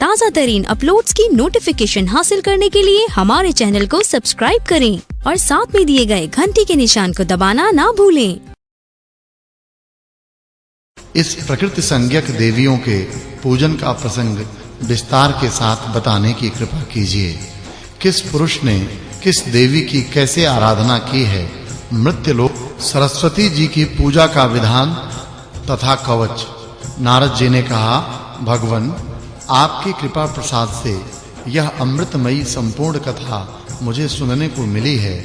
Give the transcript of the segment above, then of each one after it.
ताज़ा तरीन अपलोड्स की नोटिफिकेशन हासिल करने के लिए हमारे चैनल को सब्सक्राइब करें और साथ में दिए गए घंटी के निशान को दबाना ना भूलें। इस प्रकृति संज्ञक देवियों के पूजन का प्रसंग विस्तार के साथ बताने की कृपा कीजिए। किस पुरुष ने किस देवी की कैसे आराधना की है, मृत्युलोक सरस्वती जी की पूजा का विधान तथा कवच। नारद जी ने कहा, भगवन, आपकी कृपा प्रसाद से यह अमृतमयी संपूर्ण कथा मुझे सुनने को मिली है।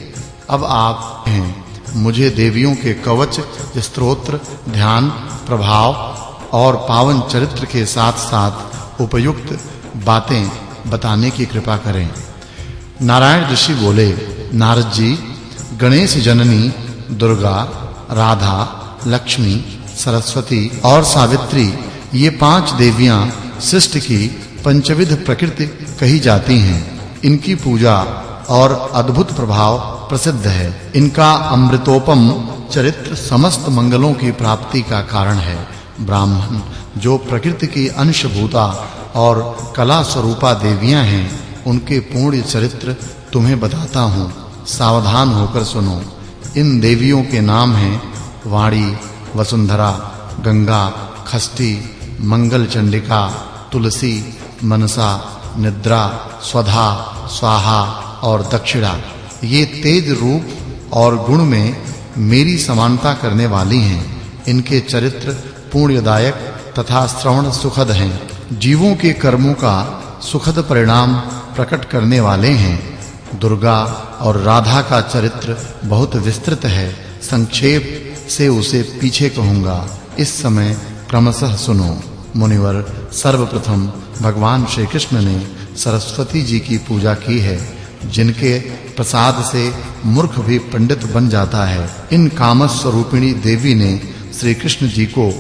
अब आप हैं मुझे देवियों के कवच, स्तोत्र, ध्यान, प्रभाव और पावन चरित्र के साथ-साथ उपयुक्त बातें बताने की कृपा करें। नारायण ऋषि बोले, नारद जी, गणेश जननी दुर्गा, राधा, लक्ष्मी, सरस्वती और सावित्री, ये 5 देवियां सृष्टि की पंचविध प्रकृति कही जाती हैं। इनकी पूजा और अद्भुत प्रभाव प्रसिद्ध है। इनका अमृतोपम चरित्र समस्त मंगलों की प्राप्ति का कारण है। ब्राह्मण जो प्रकृति की अंशभूता और कला स्वरूपा देवियां हैं, उनके पूर्ण चरित्र तुम्हें बताता हूँ। सावधान होकर सुनो। इन देवियों के नाम हैं वाणी, वसुंधरा, गंगा, खष्टी, मंगल चंडिका, तुलसी, मनसा, निद्रा, स्वधा, स्वाहा और दक्षिणा। ये तेज रूप और गुण में मेरी समानता करने वाली हैं। इनके चरित्र पुण्यदायक तथा श्रवण सुखद हैं। जीवों के कर्मों का सुखद परिणाम प्रकट करने वाले हैं। दुर्गा और राधा का चरित्र बहुत विस्तृत है। संक्षेप से उसे पीछे कहूंगा। इस समय क्रमशः सुनो। मुनिवर, सर्वप्रथम भगवान श्री कृष्ण ने सरस्वती जी की पूजा की है, जिनके प्रसाद से मूर्ख भी पंडित बन जाता है। इन कामस स्वरूपिणी देवी ने श्री कृष्ण जी को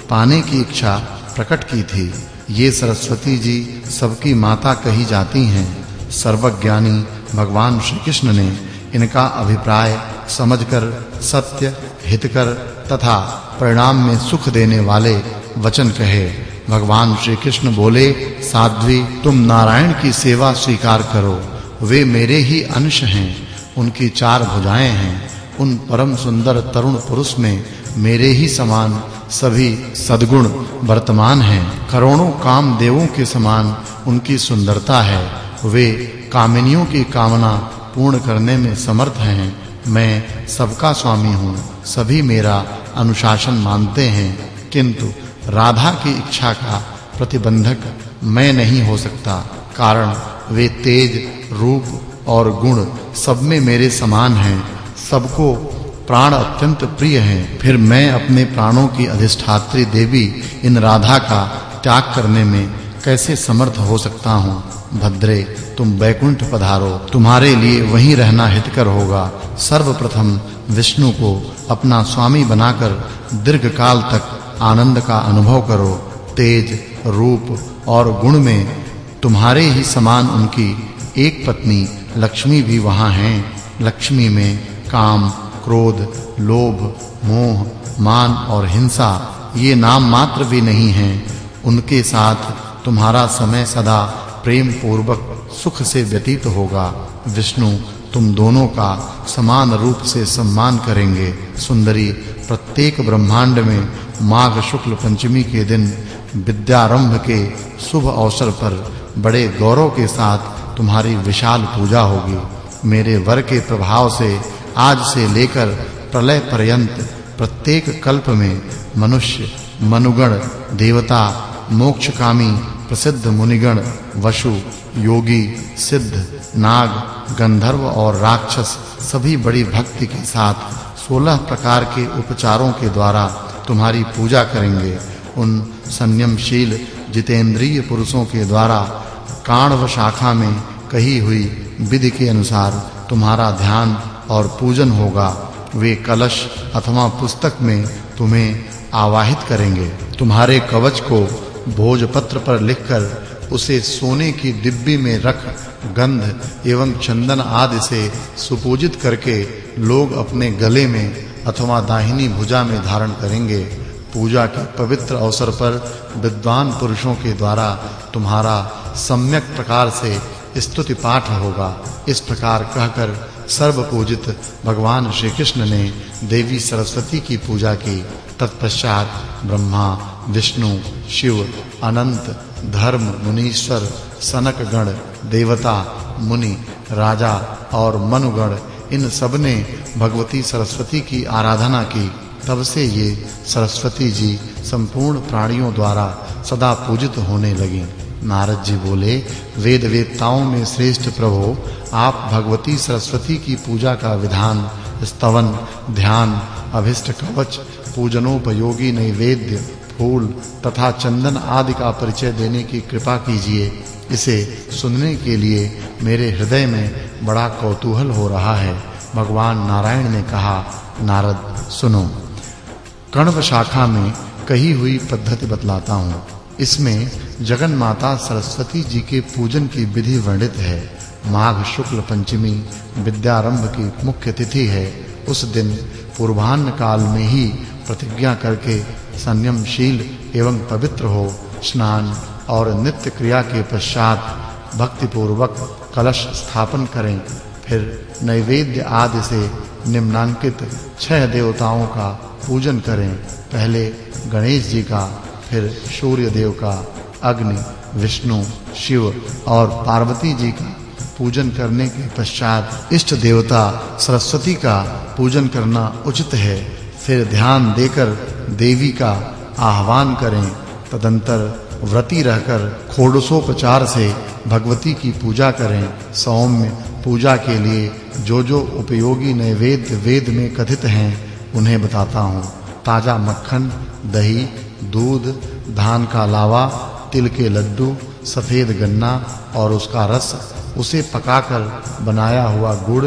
पाने की इच्छा प्रकट की थी। ये सरस्वती जी सबकी माता कही जाती हैं। सर्वज्ञानी भगवान श्री कृष्ण ने इनका अभिप्राय समझकर सत्य, हितकर तथा परिणाम में सुख देने वाले वचन कहे। भगवान श्री कृष्ण बोले, साध्वी, तुम नारायण की सेवा स्वीकार करो। वे मेरे ही अंश हैं। उनकी 4 भुजाएं हैं। उन परम सुंदर तरुण पुरुष में मेरे ही समान सभी सद्गुण वर्तमान हैं। करोड़ों काम देवों के समान उनकी सुंदरता है। वे कामिनियों की कामना पूर्ण करने में समर्थ हैं। मैं सबका स्वामी हूँ। सभी मेरा अनुशासन मानते हैं, किंतु राधा की इच्छा का प्रतिबंधक मैं नहीं हो सकता। कारण वे तेज, रूप और गुण सब में मेरे समान हैं। सबको प्राण अत्यंत प्रिय हैं। फिर मैं अपने प्राणों की अधिष्ठात्री देवी इन राधा का त्याग करने में कैसे समर्थ हो सकता हूँ। भद्रे, तुम वैकुंठ पधारो। तुम्हारे लिए वहीं रहना हितकर होगा। सर्वप्रथम विष्णु को अपना स्वामी बनाकर दीर्घ काल तक आनंद का अनुभव करो। तेज, रूप और गुण में तुम्हारे ही समान उनकी एक पत्नी लक्ष्मी भी वहां हैं। लक्ष्मी में काम, क्रोध, लोभ, मोह, मान और हिंसा ये नाम मात्र भी नहीं हैं। उनके साथ तुम्हारा समय सदा प्रेम पूर्वक सुख से व्यतीत होगा। विष्णु तुम दोनों का समान रूप से सम्मान करेंगे। सुंदरी, प्रत्येक ब्रह्मांड में माघ शुक्ल पंचमी के दिन विद्यारंभ के शुभ अवसर पर बड़े गौरव के साथ तुम्हारी विशाल पूजा होगी। मेरे वर के प्रभाव से आज से लेकर प्रलय पर्यंत प्रत्येक कल्प में मनुष्य, मनुगण, देवता, मोक्षकामी, प्रसिद्ध मुनिगण, वशु, योगी, सिद्ध, नाग, गंधर्व और राक्षस सभी बड़ी भक्ति के साथ 16 प्रकार के उपचारों के द्वारा तुम्हारी पूजा करेंगे। उन संयमशील जितेंद्रिय पुरुषों के द्वारा काण्व शाखा में कही हुई विधि के अनुसार तुम्हारा ध्यान और पूजन होगा। वे कलश अथवा पुस्तक में तुम्हें आवाहित करेंगे। तुम्हारे कवच को भोजपत्र पर लिखकर उसे सोने की डिब्बी में रख गंध एवं चंदन आदि से सुपूजित करके लोग अपने गले में अथवा दाहिनी भुजा में धारण करेंगे। पूजा के पवित्र अवसर पर विद्वान पुरुषों के द्वारा तुम्हारा सम्यक प्रकार से स्तुति पाठ होगा। इस प्रकार कहकर सर्वपूजित भगवान श्री कृष्ण ने देवी सरस्वती की पूजा की। तत्पश्चात ब्रह्मा, विष्णु, शिव, अनंत, धर्म, मुनीश्वर, सनक गण, देवता, मुनि, राजा और मनुगण इन सब ने भगवती सरस्वती की आराधना की। तब से ये सरस्वती जी संपूर्ण प्राणियों द्वारा सदा पूजित होने लगी। नारद जी बोले, वेद वेत्ताओं में श्रेष्ठ प्रभु, आप भगवती सरस्वती की पूजा का विधान, स्तवन, ध्यान, अभिष्ट कवच, पूजनोपयोगी नैवेद्य, फूल तथा चंदन आदि का परिचय देने की कृपा कीजिए। इसे सुनने के लिए मेरे हृदय में बड़ा कौतूहल हो रहा है। भगवान नारायण ने कहा, नारद सुनो, कण्व शाखा में कही हुई पद्धति बतलाता हूँ। इसमें जगन माता सरस्वती जी के पूजन की विधि वर्णित है। माघ शुक्ल पंचमी विद्यारंभ की मुख्य तिथि है। उस दिन पूर्वाह्न काल में ही प्रतिज्ञा करके संयमशील एवं पवित्र हो स्नान और नित्य क्रिया के पश्चात भक्ति पूर्वक कलश स्थापन करें। फिर नैवेद्य आदि से निम्नांकित 6 देवताओं का पूजन करें। पहले गणेश जी का, फिर सूर्य देव का, अग्नि, विष्णु, शिव और पार्वती जी का पूजन करने के पश्चात इष्ट देवता सरस्वती का पूजन करना उचित है। फिर ध्यान देकर देवी का आह्वान करें। तदंतर व्रती रहकर षोडशोपचार से भगवती की पूजा करें। सौम्य पूजा के लिए जो उपयोगी नैवेद्य वेद में कथित हैं उन्हें बताता हूँ। ताजा मक्खन, दही, दूध, धान का लावा, तिल के लड्डू, सफेद गन्ना और उसका रस, उसे पकाकर बनाया हुआ गुड़,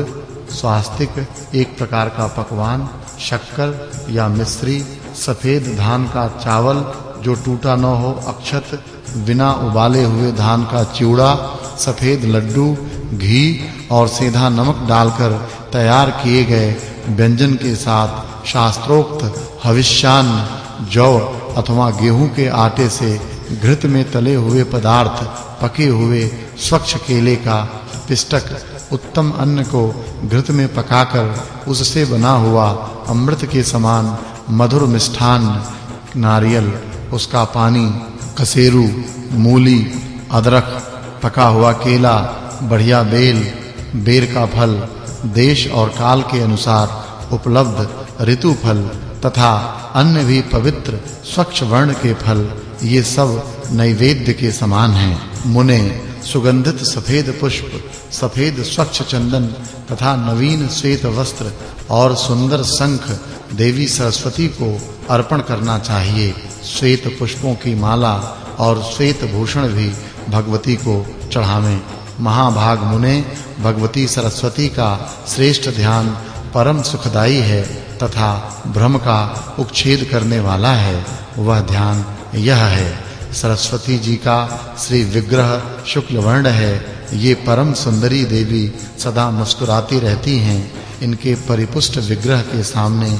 स्वास्तिक एक प्रकार का पकवान, शक्कर या मिश्री, सफेद धान का चावल जो टूटा न हो, अक्षत, बिना उबाले हुए धान का चिवड़ा, सफेद लड्डू, घी और सीधा नमक डालकर तैयार किए गए व्यंजन के साथ शास्त्रोक्त हविष्यान्न, जौ अथवा गेहूं के आटे से घृत में तले हुए पदार्थ, पके हुए स्वच्छ केले का पिष्टक, उत्तम अन्न को घृत में पकाकर उससे बना हुआ अमृत के समान मधुर मिष्ठान्न, नारियल, उसका पानी, कसेरू, मूली, अदरक, पका हुआ केला, बढ़िया बेल, बेर का फल, देश और काल के अनुसार उपलब्ध ऋतु फल तथा अन्य भी पवित्र स्वच्छ वर्ण के फल, ये सब नैवेद्य के समान हैं। मुने सुगंधित सफेद पुष्प, सफेद स्वच्छ चंदन तथा नवीन श्वेत वस्त्र और सुंदर शंख देवी सरस्वती को अर्पण करना चाहिए। श्वेत पुष्पों की माला और श्वेत भूषण भी भगवती को चढ़ावें। महाभाग मुने, भगवती सरस्वती का श्रेष्ठ ध्यान परम सुखदायी है तथा भ्रम का उच्छेद करने वाला है। वह ध्यान यह है, सरस्वती जी का श्री विग्रह शुक्ल वर्ण है। ये परम सुंदरी देवी सदा मुस्कुराती रहती हैं। इनके परिपुष्ट विग्रह के सामने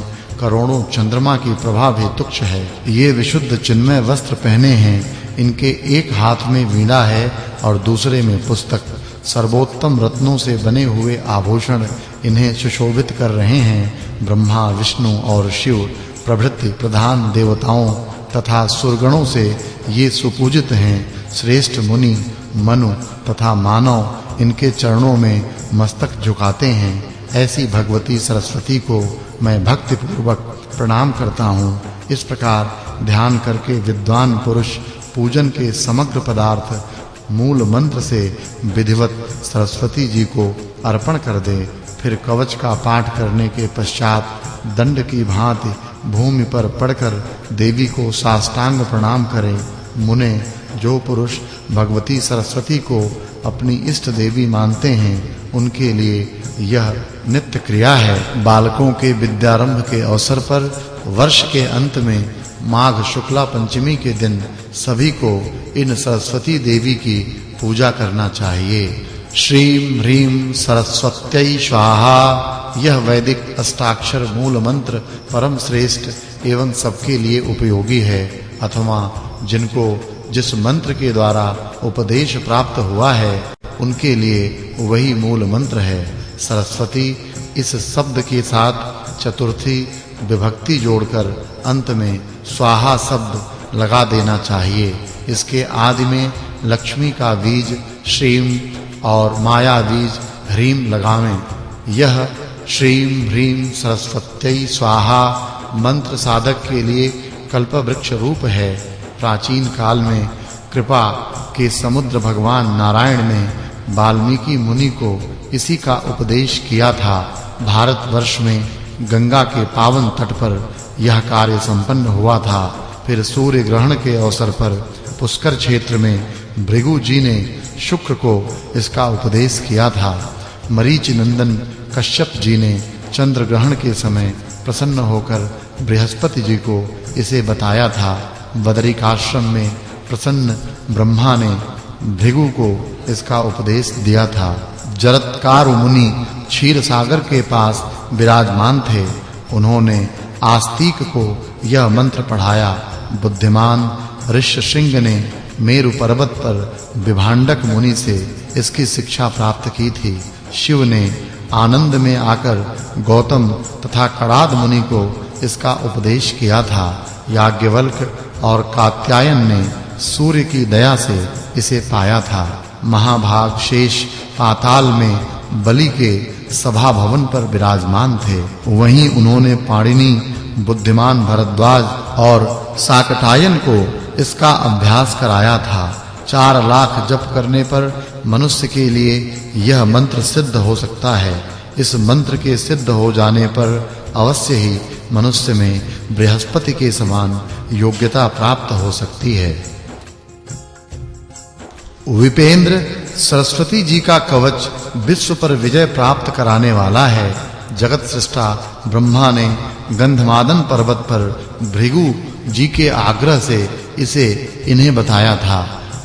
करोड़ों चंद्रमा की प्रभा भी तुच्छ है। ये विशुद्ध चिन्मय वस्त्र पहने हैं। इनके एक हाथ में वीणा है और दूसरे में पुस्तक। सर्वोत्तम रत्नों से बने हुए आभूषण इन्हें सुशोभित कर रहे हैं। ब्रह्मा, विष्णु और शिव प्रभृति प्रधान देवताओं तथा सुरगणों से ये सुपूजित हैं। श्रेष्ठ मुनि, मनु तथा मानव इनके चरणों में मस्तक झुकाते हैं। ऐसी भगवती सरस्वती को मैं भक्ति पूर्वक प्रणाम करता हूँ। इस प्रकार ध्यान करके विद्वान पुरुष पूजन के समग्र पदार्थ मूल मंत्र से विधिवत सरस्वती जी को अर्पण कर दे। फिर कवच का पाठ करने के पश्चात दंड की भांति भूमि पर पड़कर देवी को साष्टांग प्रणाम करे। मुने, जो पुरुष भगवती सरस्वती को अपनी इष्ट देवी मानते हैं उनके लिए यह नित्य क्रिया है। बालकों के विद्यारंभ के अवसर पर वर्ष के अंत में माघ शुक्ला पंचमी के दिन सभी को इन सरस्वती देवी की पूजा करना चाहिए। श्रीं ह्रीं सरस्वत्यै स्वाहा, यह वैदिक अष्टाक्षर मूल मंत्र परम श्रेष्ठ एवं सबके लिए उपयोगी है। अथवा जिनको जिस मंत्र के द्वारा उपदेश प्राप्त हुआ है उनके लिए वही मूल मंत्र है। सरस्वती इस शब्द के साथ चतुर्थी विभक्ति जोड़कर अंत में स्वाहा शब्द लगा देना चाहिए। इसके आदि में लक्ष्मी का बीज श्रीम और माया बीज ह्रीम लगावें। यह श्रीम ह्रीम सरस्वत्यै स्वाहा मंत्र साधक के लिए कल्पवृक्ष रूप है। प्राचीन काल में कृपा के समुद्र भगवान नारायण ने वाल्मीकि मुनि को इसी का उपदेश किया था। भारतवर्ष में गंगा के पावन तट पर यह कार्य संपन्न हुआ था। फिर सूर्य ग्रहण के अवसर पर पुष्कर क्षेत्र में भृगु जी ने शुक्र को इसका उपदेश किया था। मरीचि नंदन कश्यप जी ने चंद्र ग्रहण के समय प्रसन्न होकर बृहस्पति जी को इसे बताया था। बदरिकाश्रम में प्रसन्न ब्रह्मा ने भृगु को इसका उपदेश दिया था। जरत्कारु मुनि क्षीर सागर के पास विराजमान थे। उन्होंने आस्तिक को यह मंत्र पढ़ाया। बुद्धिमान ऋष्यशृंग ने मेरु पर्वत पर विभांडक मुनि से इसकी शिक्षा प्राप्त की थी। शिव ने आनंद में आकर गौतम तथा कणाद मुनि को इसका उपदेश किया था। याज्ञवल्क्य और कात्यायन ने सूर्य की दया से इसे पाया था। महाभाग शेष पाताल में बलि के सभा भवन पर विराजमान थे। वहीं उन्होंने पाणिनि, बुद्धिमान भरद्वाज और साकटायन को इसका अभ्यास कराया था। 4 लाख जप करने पर मनुष्य के लिए यह मंत्र सिद्ध हो सकता है। इस मंत्र के सिद्ध हो जाने पर अवश्य ही मनुष्य में बृहस्पति के समान योग्यता प्राप्त हो सकती है। विपेंद्र सरस्वती जी का कवच विश्व पर विजय प्राप्त कराने वाला है। जगत सृष्टा ब्रह्मा ने गंधमादन पर्वत पर भृगु जी के आग्रह से इसे इन्हें बताया था।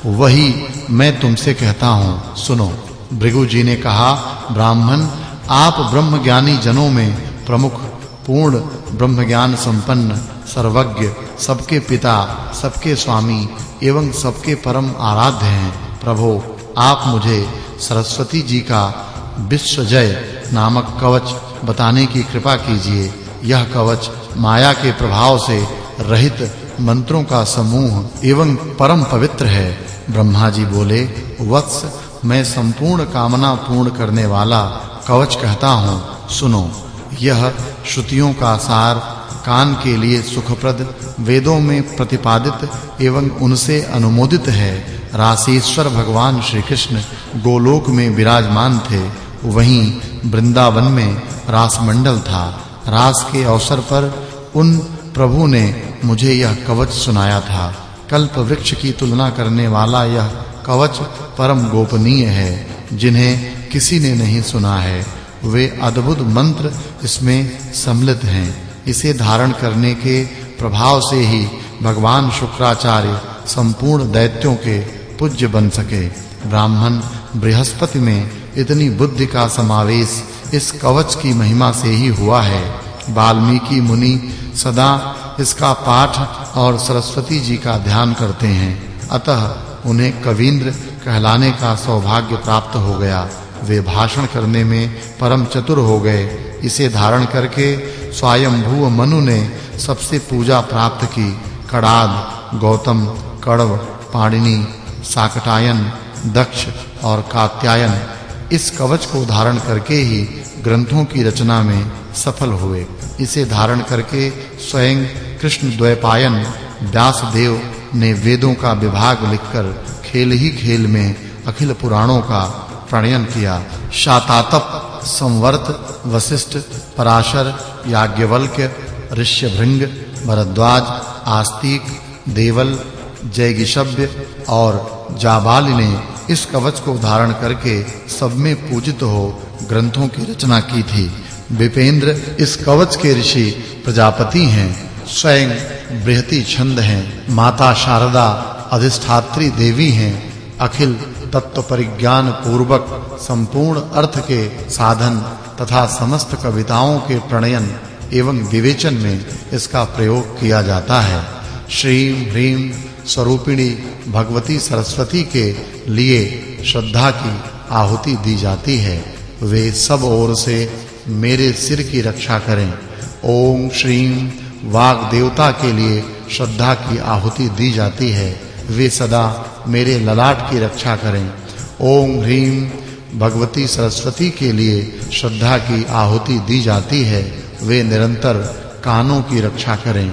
वही मैं तुमसे कहता हूँ, सुनो। भृगु जी ने कहा, ब्राह्मण, आप ब्रह्मज्ञानी जनों में प्रमुख, पूर्ण ब्रह्म ज्ञान संपन्न, सर्वज्ञ, सबके पिता, सबके स्वामी एवं सबके परम आराध्य हैं। प्रभो, आप मुझे सरस्वती जी का विश्वजय नामक कवच बताने की कृपा कीजिए। यह कवच माया के प्रभाव से रहित मंत्रों का समूह एवं परम पवित्र है। ब्रह्मा जी बोले, वत्स, मैं संपूर्ण कामना पूर्ण करने वाला कवच कहता हूँ, सुनो। यह श्रुतियों का सार, कान के लिए सुखप्रद, वेदों में प्रतिपादित एवं उनसे अनुमोदित है। रासेश्वर भगवान श्री कृष्ण गोलोक में विराजमान थे। वहीं वृंदावन में रासमंडल था। रास के अवसर पर उन प्रभु ने मुझे यह कवच सुनाया था। कल्प वृक्ष की तुलना करने वाला यह कवच परम गोपनीय है। जिन्हें किसी ने नहीं सुना है, वे अद्भुत मंत्र इसमें सम्मिलित हैं। इसे धारण करने के प्रभाव से ही भगवान शुक्राचार्य संपूर्ण दैत्यों के पूज्य बन सके। ब्राह्मण, बृहस्पति में इतनी बुद्धि का समावेश इस कवच की महिमा से ही हुआ है। वाल्मीकि मुनि सदा इसका पाठ और सरस्वती जी का ध्यान करते हैं। अतः उन्हें कवींद्र कहलाने का सौभाग्य प्राप्त हो गया। वे भाषण करने में परम चतुर हो गए। इसे धारण करके स्वयंभू मनु ने सबसे पूजा प्राप्त की। कणाद, गौतम, कण्व, पाणिनि, साकटायन, दक्ष और कात्यायन इस कवच को धारण करके ही ग्रंथों की रचना में सफल हुए। इसे धारण करके स्वयं कृष्ण द्वैपायन व्यासदेव ने वेदों का विभाग लिखकर खेल ही खेल में अखिल पुराणों का प्रणयन किया। शातातप, संवर्त, वशिष्ठ, पराशर, याज्ञवल्क्य, ऋष्यभृंग, भरद्वाज, आस्तिक, देवल, जयगिषभ्य और जाबाली ने इस कवच को धारण करके सब में पूजित हो ग्रंथों की रचना की थी। विपेंद्र इस कवच के ऋषि प्रजापति हैं। स्वयं बृहति छंद हैं। माता शारदा अधिष्ठात्री देवी हैं। अखिल तत्व परिज्ञान पूर्वक संपूर्ण अर्थ के साधन तथा समस्त कविताओं के प्रणयन एवं विवेचन में इसका प्रयोग किया जाता है। श्रीं ह्रीं स्वरूपिणी भगवती सरस्वती के लिए श्रद्धा की आहुति दी जाती है। वे सब ओर से मेरे सिर की रक्षा करें। ओम श्रीं वाग देवता के लिए श्रद्धा की आहुति दी जाती है। वे सदा मेरे ललाट की रक्षा करें। ओम ह्रीं भगवती सरस्वती के लिए श्रद्धा की आहुति दी जाती है। वे निरंतर कानों की रक्षा करें।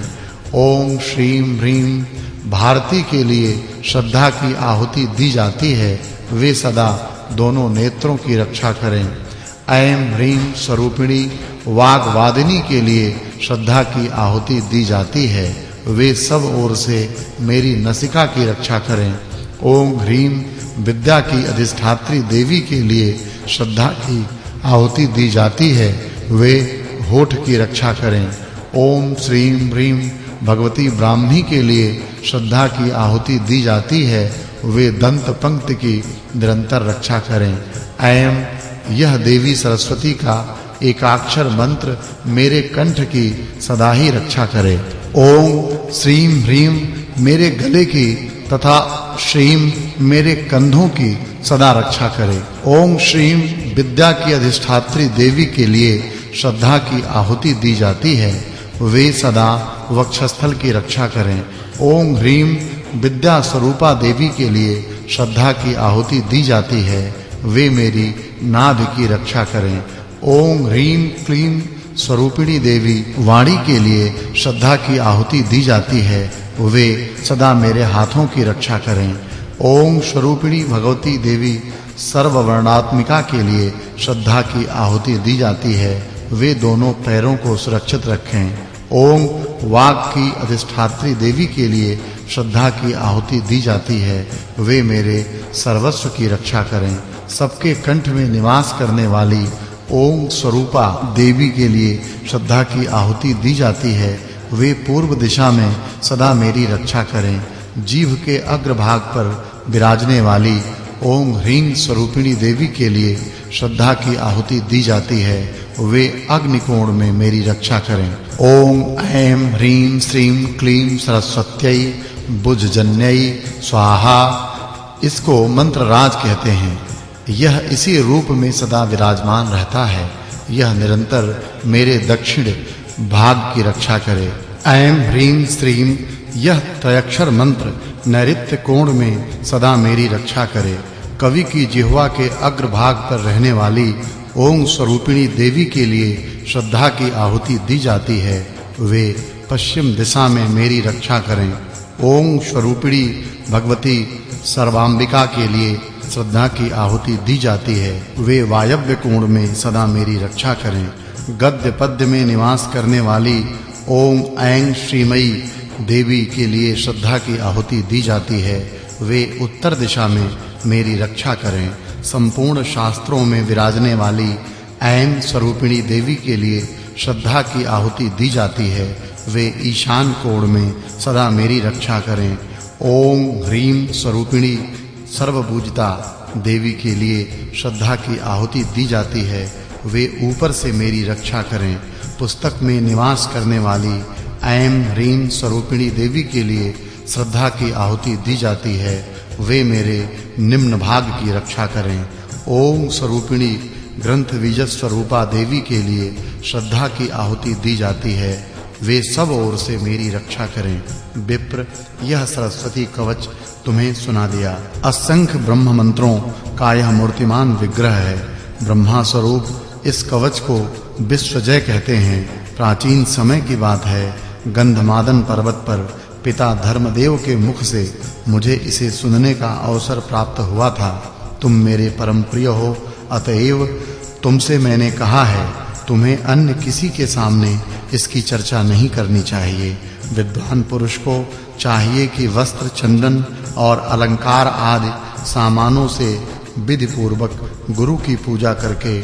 ओम श्रीं ह्रीं भारती के लिए श्रद्धा की आहुति दी जाती है। वे सदा दोनों नेत्रों की रक्षा करें। ऐं ह्रीं स्वरूपिणी वाग्वादिनी के लिए श्रद्धा की आहुति दी जाती है। वे सब ओर से मेरी नसिका की रक्षा करें। ओम ह्रीं विद्या की अधिष्ठात्री देवी के लिए श्रद्धा की आहुति दी जाती है। वे होठ की रक्षा करें। ओम श्रीं ह्रीं भगवती ब्राह्मी के लिए श्रद्धा की आहुति दी जाती है। वे दंत पंक्ति की निरंतर रक्षा करें। ऐं यह देवी सरस्वती का एकाक्षर मंत्र मेरे कंठ की सदा ही रक्षा करे। ओम श्रीं ह्रीं मेरे गले की तथा श्रीं मेरे कंधों की सदा रक्षा करे। ओम श्रीं विद्या की अधिष्ठात्री देवी के लिए श्रद्धा की आहुति दी जाती है। वे सदा वक्षस्थल की रक्षा करें। ओम ह्रीं विद्या स्वरूपा देवी के लिए श्रद्धा की आहुति दी जाती है। वे मेरी नाभि की रक्षा करें। ओम ह्रीं क्लीं स्वरूपिणी देवी वाणी के लिए श्रद्धा की आहुति दी जाती है। वे सदा मेरे हाथों की रक्षा करें। ओम स्वरूपिणी भगवती देवी सर्ववर्णात्मिका के लिए श्रद्धा की आहुति दी जाती है। वे दोनों पैरों को सुरक्षित रखें। ओम वाग की अधिष्ठात्री देवी के लिए श्रद्धा की आहुति दी जाती है। वे मेरे सर्वस्व की रक्षा करें। सबके कंठ में निवास करने वाली ओम स्वरूपा देवी के लिए श्रद्धा की आहुति दी जाती है। वे पूर्व दिशा में सदा मेरी रक्षा करें। जीभ के अग्रभाग पर विराजने वाली ओम ह्रीं स्वरूपिणी देवी के लिए श्रद्धा की आहुति दी जाती है। वे अग्निकोण में मेरी रक्षा करें। ओम ऐं ह्रीं श्रीं क्लीं सरस्वत्यै बुजजन्यै स्वाहा। इसको मंत्रराज कहते हैं। यह इसी रूप में सदा विराजमान रहता है। यह निरंतर मेरे दक्षिण भाग की रक्षा करे। ऐं ह्रीं श्रीं यह त्रयक्षर मंत्र नैऋत्य कोण में सदा मेरी रक्षा करे। कवि की जिह्वा के अग्रभाग पर रहने वाली ओम स्वरूपिणी देवी के लिए श्रद्धा की आहुति दी जाती है। वे पश्चिम दिशा में मेरी रक्षा करें। ओम स्वरूपिणी भगवती सर्वांबिका के लिए श्रद्धा की आहुति दी जाती है। वे वायव्य कोण में सदा मेरी रक्षा करें। गद्य पद्य में निवास करने वाली ओम ऐं श्रीमयी देवी के लिए श्रद्धा की आहुति दी जाती है। वे उत्तर दिशा में मेरी रक्षा करें। संपूर्ण शास्त्रों में विराजने वाली ऐं स्वरूपिणी देवी के लिए श्रद्धा की आहुति दी जाती है। वे ईशान कोण में सदा मेरी रक्षा करें। ओम ह्रीं स्वरूपिणी सर्वपूजिता देवी के लिए श्रद्धा की आहुति दी जाती है। वे ऊपर से मेरी रक्षा करें। पुस्तक में निवास करने वाली ऐं ह्रीं स्वरूपिणी देवी के लिए श्रद्धा की आहुति दी जाती है। वे मेरे निम्न भाग की रक्षा करें। ओम स्वरूपिणी ग्रंथ बीज स्वरूपा देवी के लिए श्रद्धा की आहुति दी जाती है। वे सब ओर से मेरी रक्षा करें। विप्र यह सरस्वती कवच तुम्हें सुना दिया। असंख्य ब्रह्म मंत्रों का यह मूर्तिमान विग्रह है। ब्रह्मा स्वरूप इस कवच को विश्वजय कहते हैं। प्राचीन समय की बात है। गंधमादन पर्वत पर पिता धर्मदेव के मुख से मुझे इसे सुनने का अवसर प्राप्त हुआ था। तुम मेरे परम प्रिय हो, अतएव तुमसे मैंने कहा है तुम्हें अन्य किसी के सामने इसकी चर्चा नहीं करनी चाहिए। विद्वान पुरुष को चाहिए कि वस्त्र, चंदन और अलंकार आदि सामानों से विधि पूर्वक गुरु की पूजा करके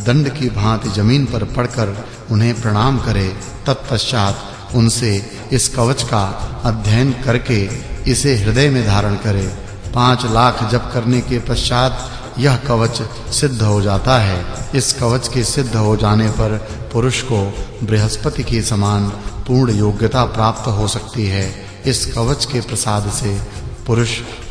दंड की भांति जमीन पर पड़कर उन्हें प्रणाम करे। तत्पश्चात उनसे इस कवच का अध्ययन करके इसे हृदय में धारण करे। 5 लाख जप करने के पश्चात यह कवच सिद्ध हो जाता है। इस कवच के सिद्ध हो जाने पर पुरुष को बृहस्पति के समान पूर्ण योग्यता प्राप्त हो सकती है। इस कवच के प्रसाद से पुरुष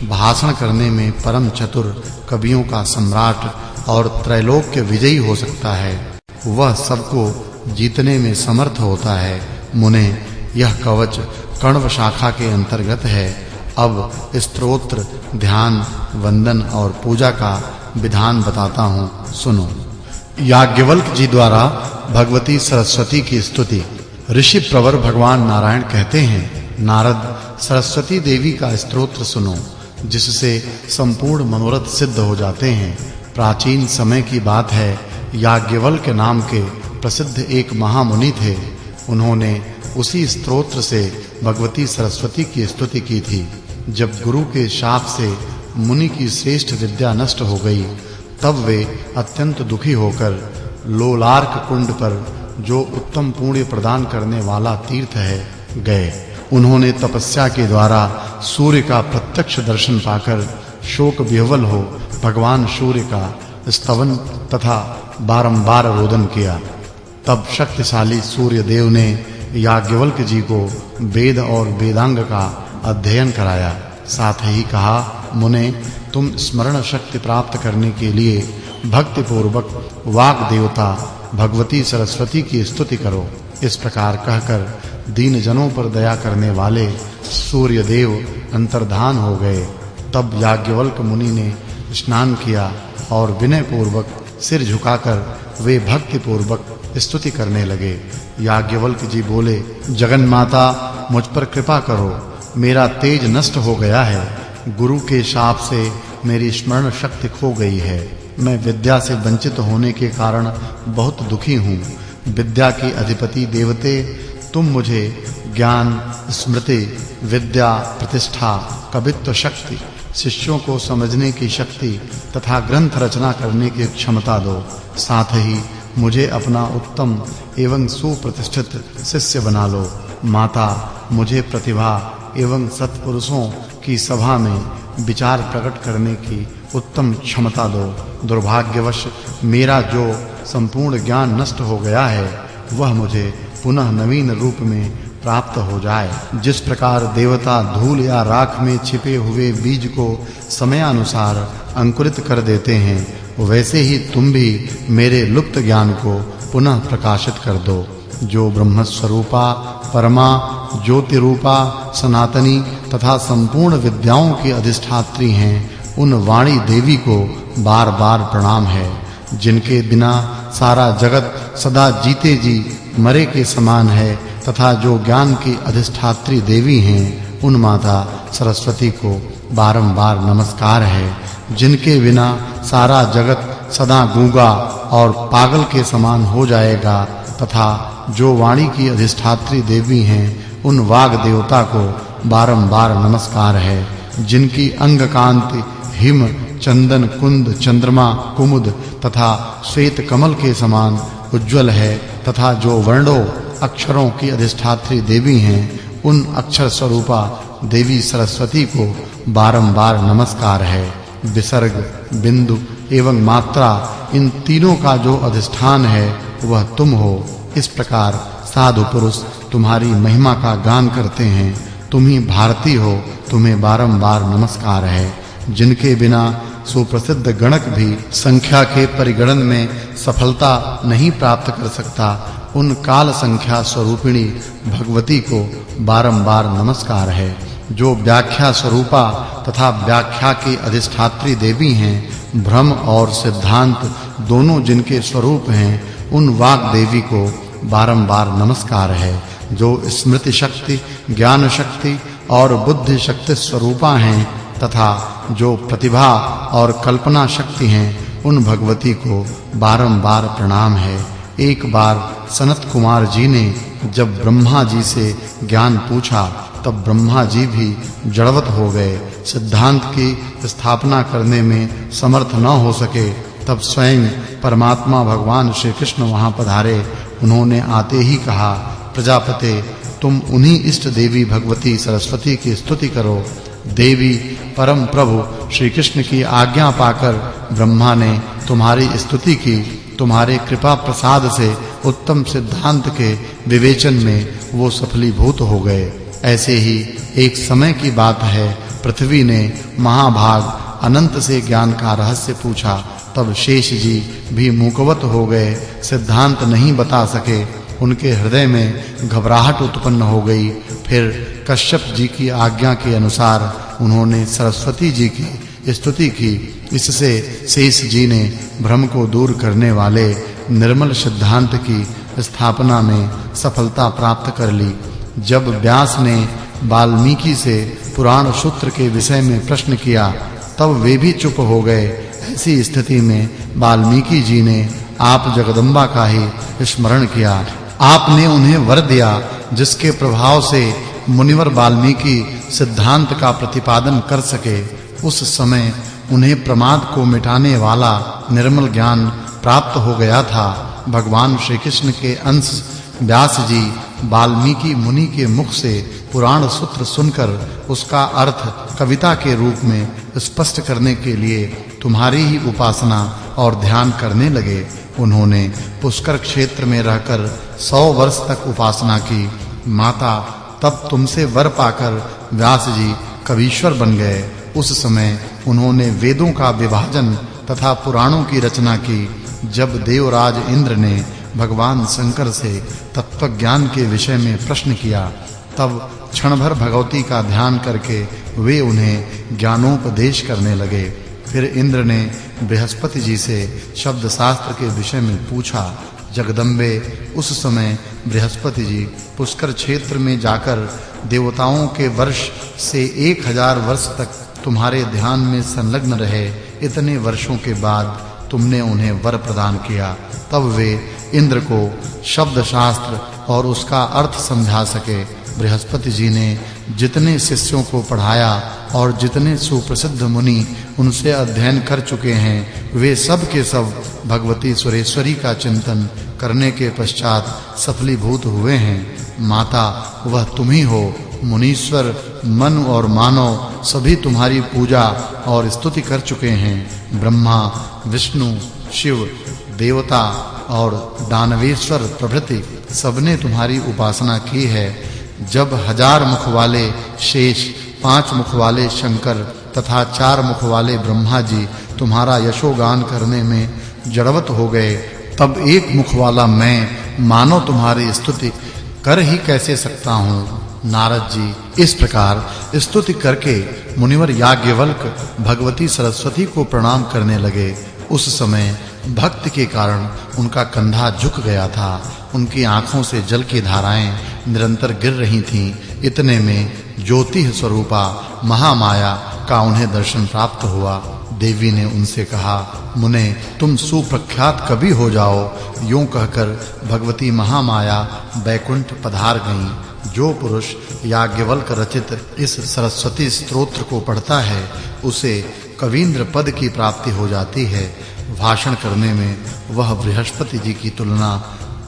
भाषण करने में परम चतुर, कवियों का सम्राट और त्रैलोक्य विजयी हो सकता है। वह सबको जीतने में समर्थ होता है। मुने, यह कवच कण्व शाखा के अंतर्गत है। अब स्तोत्र, ध्यान, वंदन और पूजा का विधान बताता हूँ, सुनो। याज्ञवल्क्य जी द्वारा भगवती सरस्वती की स्तुति। ऋषि प्रवर भगवान नारायण कहते हैं, नारद, सरस्वती देवी का स्तोत्र सुनो, जिससे संपूर्ण मनोरथ सिद्ध हो जाते हैं। प्राचीन समय की बात है, याज्ञवल्क्य नाम के प्रसिद्ध एक महामुनि थे। उन्होंने उसी स्तोत्र से भगवती सरस्वती की स्तुति की थी। जब गुरु के शाप से मुनि की श्रेष्ठ विद्या नष्ट हो गई, तब वे अत्यंत दुखी होकर लोलार्क कुंड पर, जो उत्तम पुण्य प्रदान करने वाला तीर्थ है, गए। उन्होंने तपस्या के द्वारा सूर्य का प्रत्यक्ष दर्शन पाकर शोक विह्वल हो भगवान सूर्य का स्तवन तथा बारंबार रोदन किया। तब शक्तिशाली सूर्य देव ने याज्ञवल्क्य जी को वेद और वेदांग का अध्ययन कराया। साथ ही कहा, मुने, तुम स्मरण शक्ति प्राप्त करने के लिए भक्ति पूर्वक वाग देवता भगवती सरस्वती की स्तुति करो। इस प्रकार कहकर दीन जनों पर दया करने वाले सूर्य देव अंतर्धान हो गए। तब याज्ञवल्क्य मुनि ने स्नान किया और विनय पूर्वक सिर झुकाकर वे भक्ति पूर्वक स्तुति करने लगे। याज्ञवल्क्य जी बोले, जगन माता, मुझ पर कृपा करो, मेरा तेज नष्ट हो गया है। गुरु के शाप से मेरी स्मरण शक्ति खो गई है। मैं विद्या से वंचित होने के कारण बहुत दुखी हूँ। विद्या के अधिपति देवते, तुम मुझे ज्ञान, स्मृति, विद्या, प्रतिष्ठा, कवित्व शक्ति, शिष्यों को समझने की शक्ति तथा ग्रंथ रचना करने की क्षमता दो। साथ ही मुझे अपना उत्तम एवं सुप्रतिष्ठित शिष्य बना लो। माता, मुझे प्रतिभा एवं सत्पुरुषों की सभा में विचार प्रकट करने की उत्तम क्षमता दो। दुर्भाग्यवश मेरा जो संपूर्ण ज्ञान नष्ट हो गया है, वह मुझे पुनः नवीन रूप में प्राप्त हो जाए। जिस प्रकार देवता धूल या राख में छिपे हुए बीज को समयानुसार अंकुरित कर देते हैं, वैसे ही तुम भी मेरे लुप्त ज्ञान को पुनः प्रकाशित कर दो। जो ब्रह्म स्वरूपा, परमा, ज्योति रूपा, सनातनी तथा संपूर्ण विद्याओं की अधिष्ठात्री हैं, उन वाणी देवी को बार-बार प्रणाम है। जिनके बिना सारा जगत सदा जीते जी मरे के समान है तथा जो ज्ञान की अधिष्ठात्री देवी हैं, उन माता सरस्वती को बारंबार नमस्कार है। जिनके बिना सारा जगत सदा गूंगा और पागल के समान हो जाएगा तथा जो वाणी की अधिष्ठात्री देवी हैं, उन वाग देवता को बारंबार नमस्कार है। जिनकी अंग कांति हिम, चंदन, कुंद, चंद्रमा, कुमुद तथा श्वेत कमल के समान उज्जवल है तथा जो वर्णों अक्षरों की अधिष्ठात्री देवी हैं, उन अक्षर स्वरूपा देवी सरस्वती को बारंबार नमस्कार है। विसर्ग, बिंदु एवं मात्रा, इन तीनों का जो अधिष्ठान है, वह तुम हो। इस प्रकार साधु पुरुष तुम्हारी महिमा का गान करते हैं। तुम ही भारती हो, तुम्हें बारंबार नमस्कार है। जिनके बिना सुप्रसिद्ध गणक भी संख्या के परिगणन में सफलता नहीं प्राप्त कर सकता, उन काल संख्या स्वरूपिणी भगवती को बारंबार नमस्कार है। जो व्याख्या स्वरूपा तथा व्याख्या की अधिष्ठात्री देवी हैं, भ्रम और सिद्धांत दोनों जिनके स्वरूप हैं, उन वाग देवी को बारंबार नमस्कार है। जो स्मृति शक्ति, ज्ञान शक्ति और बुद्धि शक्ति स्वरूपा हैं तथा जो प्रतिभा और कल्पना शक्ति हैं, उन भगवती को बारंबार प्रणाम है। एक बार सनत कुमार जी ने जब ब्रह्मा जी से ज्ञान पूछा, तब ब्रह्मा जी भी जड़वत हो गए। सिद्धांत की स्थापना करने में समर्थ न हो सके, तब स्वयं परमात्मा भगवान श्री कृष्ण वहां पधारे। उन्होंने आते ही कहा, प्रजापते, तुम उन्हीं इष्ट देवी भगवती सरस्वती की स्तुति करो। देवी परम प्रभु श्री कृष्ण की आज्ञा पाकर ब्रह्मा ने तुम्हारी स्तुति की। तुम्हारे कृपा प्रसाद से उत्तम सिद्धांत के विवेचन में वो सफलीभूत हो गए। ऐसे ही एक समय की बात है, पृथ्वी ने महाभाग अनंत से ज्ञान का रहस्य पूछा। तब शेष जी भी मूकवत हो गए, सिद्धांत नहीं बता सके। उनके हृदय में घबराहट उत्पन्न हो गई। फिर कश्यप जी की आज्ञा के अनुसार उन्होंने सरस्वती जी की स्तुति की। इससे शेष जी ने भ्रम को दूर करने वाले निर्मल सिद्धांत की स्थापना में सफलता प्राप्त कर ली। जब व्यास ने वाल्मीकि से पुराण सूत्र के विषय में प्रश्न किया, तब वे भी चुप हो गए। ऐसी स्थिति में वाल्मीकि जी ने आप जगदम्बा का ही स्मरण किया। आपने उन्हें वर दिया, जिसके प्रभाव से मुनिवर वाल्मीकि सिद्धांत का प्रतिपादन कर सके। उस समय उन्हें प्रमाद को मिटाने वाला निर्मल ज्ञान प्राप्त हो गया था। भगवान श्री कृष्ण के अंश व्यास जी वाल्मीकि मुनि के मुख से पुराण सूत्र सुनकर उसका अर्थ कविता के रूप में स्पष्ट करने के लिए तुम्हारी ही उपासना और ध्यान करने लगे। उन्होंने पुष्कर क्षेत्र में रहकर 100 वर्ष तक उपासना की। माता तब तुमसे वर पाकर व्यास जी कवीश्वर बन गए। उस समय उन्होंने वेदों का विभाजन तथा पुराणों की रचना की। जब देवराज इंद्र ने भगवान शंकर से तत्व ज्ञान के विषय में प्रश्न किया, तब क्षण भर भगवती का ध्यान करके वे उन्हें ज्ञानोपदेश करने लगे। फिर इंद्र ने बृहस्पति जी से शब्द शास्त्र के विषय में पूछा। जगदम्बे, उस समय बृहस्पति जी पुष्कर क्षेत्र में जाकर देवताओं के वर्ष से 1000 वर्ष तक तुम्हारे ध्यान में संलग्न रहे। इतने वर्षों के बाद तुमने उन्हें वर प्रदान किया। तब वे इंद्र को शब्द शास्त्र और उसका अर्थ समझा सके। बृहस्पति जी ने जितने शिष्यों को पढ़ाया और जितने सुप्रसिद्ध मुनि उनसे अध्ययन कर चुके हैं, वे सब के सब भगवती सुरेश्वरी का चिंतन करने के पश्चात सफलीभूत हुए हैं। माता, वह तुम ही हो। मुनीश्वर, मन और मानव सभी तुम्हारी पूजा और स्तुति कर चुके हैं। ब्रह्मा, विष्णु, शिव, देवता और दानवेश्वर प्रभृति सबने तुम्हारी उपासना की है। जब 1000 मुख वाले शेष, 5 मुख वाले शंकर तथा 4 मुख वाले ब्रह्मा जी तुम्हारा यशोगान करने में जड़वत हो गए, तब 1 मुख वाला मैं मानो तुम्हारी स्तुति कर ही कैसे सकता हूँ। नारद जी इस प्रकार स्तुति करके मुनिवर याज्ञवल्क भगवती सरस्वती को प्रणाम करने लगे। उस समय भक्त के कारण उनका कंधा झुक गया था। उनकी आंखों से जल की धाराएं निरंतर गिर रही थीं। इतने में ज्योति स्वरूपा महामाया का उन्हें दर्शन प्राप्त हुआ। देवी ने उनसे कहा, मुने, तुम सुप्रख्यात कवि हो जाओ। यूं कहकर भगवती महामाया बैकुंठ पधार गईं। जो पुरुष याज्ञवल्क रचित इस सरस्वती स्तोत्र को पढ़ता है, उसे कवींद्र पद की प्राप्ति हो जाती है। भाषण करने में वह बृहस्पति जी की तुलना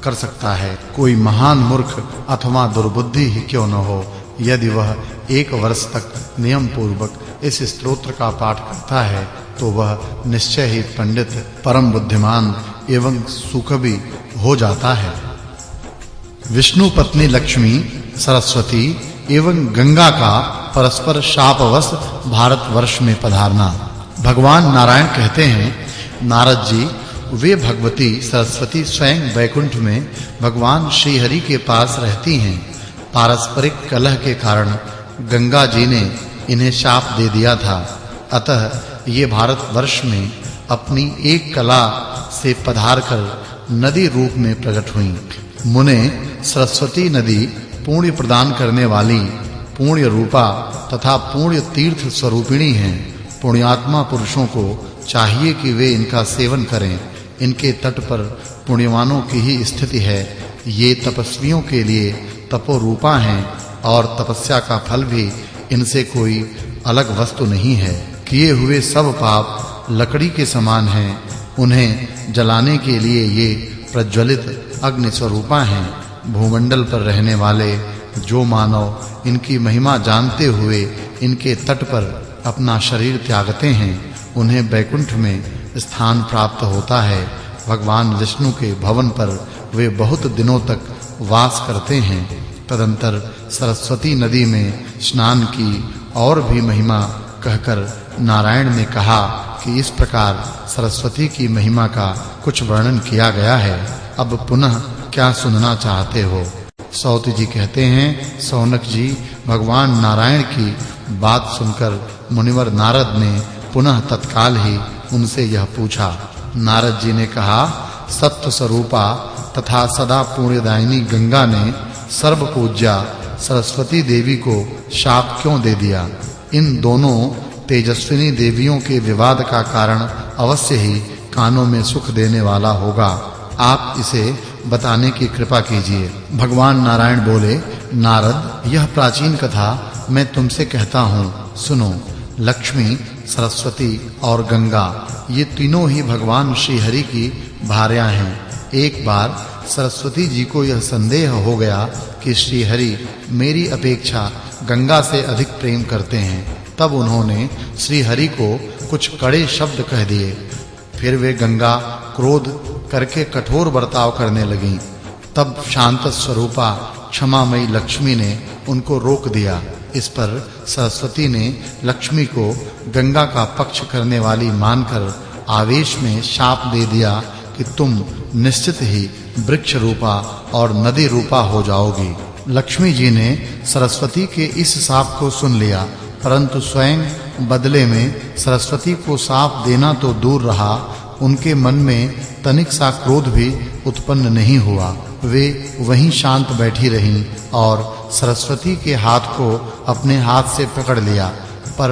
कर सकता है। कोई महान मूर्ख अथवा दुर्बुद्धि ही क्यों न हो, यदि वह 1 वर्ष तक नियम पूर्वक इस स्तोत्र का पाठ करता है, तो वह निश्चय ही पंडित, परम बुद्धिमान एवं सुकवि हो जाता है। विष्णु पत्नी लक्ष्मी, सरस्वती एवं गंगा का परस्पर शापवश भारतवर्ष में पधारना। भगवान नारायण कहते हैं, नारद जी, वे भगवती सरस्वती स्वयं वैकुंठ में भगवान श्री हरि के पास रहती हैं। पारस्परिक कलह के कारण गंगा जी ने इन्हें शाप दे दिया था। अतः ये भारतवर्ष में अपनी एक कला से पधारकर नदी रूप में प्रकट हुईं। मुने, सरस्वती नदी पुण्य प्रदान करने वाली, पुण्य रूपा तथा पुण्य तीर्थ स्वरूपिणी हैं। पुण्यात्मा पुरुषों को चाहिए कि वे इनका सेवन करें। इनके तट पर पुण्यवानों की ही स्थिति है। ये तपस्वियों के लिए तपोरूपा हैं और तपस्या का फल भी इनसे कोई अलग वस्तु नहीं है। किए हुए सब पाप लकड़ी के समान हैं। उन्हें जलाने के लिए ये प्रज्वलित अग्नि स्वरूपा हैं। भूमंडल पर रहने वाले जो मानव इनकी महिमा जानते हुए इनके तट पर अपना शरीर त्यागते हैं, उन्हें वैकुंठ में स्थान प्राप्त होता है। भगवान विष्णु के भवन पर वे बहुत दिनों तक वास करते हैं तदंतर सरस्वती नदी में स्नान की और भी महिमा कहकर नारायण ने कहा कि इस प्रकार सरस्वती की महिमा का कुछ वर्णन किया गया है। अब पुनः क्या सुनना चाहते हो? सौत जी कहते हैं, सौनक जी, भगवान नारायण की बात सुनकर मुनिवर नारद ने पुनः तत्काल ही उनसे यह पूछा। नारद जी ने कहा, सत्व स्वरूपा तथा सदा पुण्यदायिनी गंगा ने सर्व पूज्या सरस्वती देवी को शाप क्यों दे दिया? इन दोनों तेजस्विनी देवियों के विवाद का कारण अवश्य ही कानों में सुख देने वाला होगा। आप इसे बताने की कृपा कीजिए। भगवान नारायण बोले, नारद, यह प्राचीन कथा मैं तुमसे कहता हूँ, सुनो। लक्ष्मी, सरस्वती और गंगा ये तीनों ही भगवान श्री हरि की भार्यां हैं। एक बार सरस्वती जी को यह संदेह हो गया कि श्री हरि मेरी अपेक्षा गंगा से अधिक प्रेम करते हैं। तब उन्होंने श्री हरि को कुछ कड़े शब्द कह दिए। फिर वे गंगा क्रोध करके कठोर बर्ताव करने लगीं। तब शांत स्वरूपा क्षमामयी लक्ष्मी ने उनको रोक दिया। इस पर सरस्वती ने लक्ष्मी को गंगा का पक्ष करने वाली मानकर आवेश में शाप दे दिया कि तुम निश्चित ही वृक्ष रूपा और नदी रूपा हो जाओगी। लक्ष्मी जी ने सरस्वती के इस शाप को सुन लिया, परंतु स्वयं बदले में सरस्वती को शाप देना तो दूर रहा, उनके मन में तनिक सा क्रोध भी उत्पन्न नहीं हुआ। वे वहीं शांत बैठी रहीं और सरस्वती के हाथ को अपने हाथ से पकड़ लिया, पर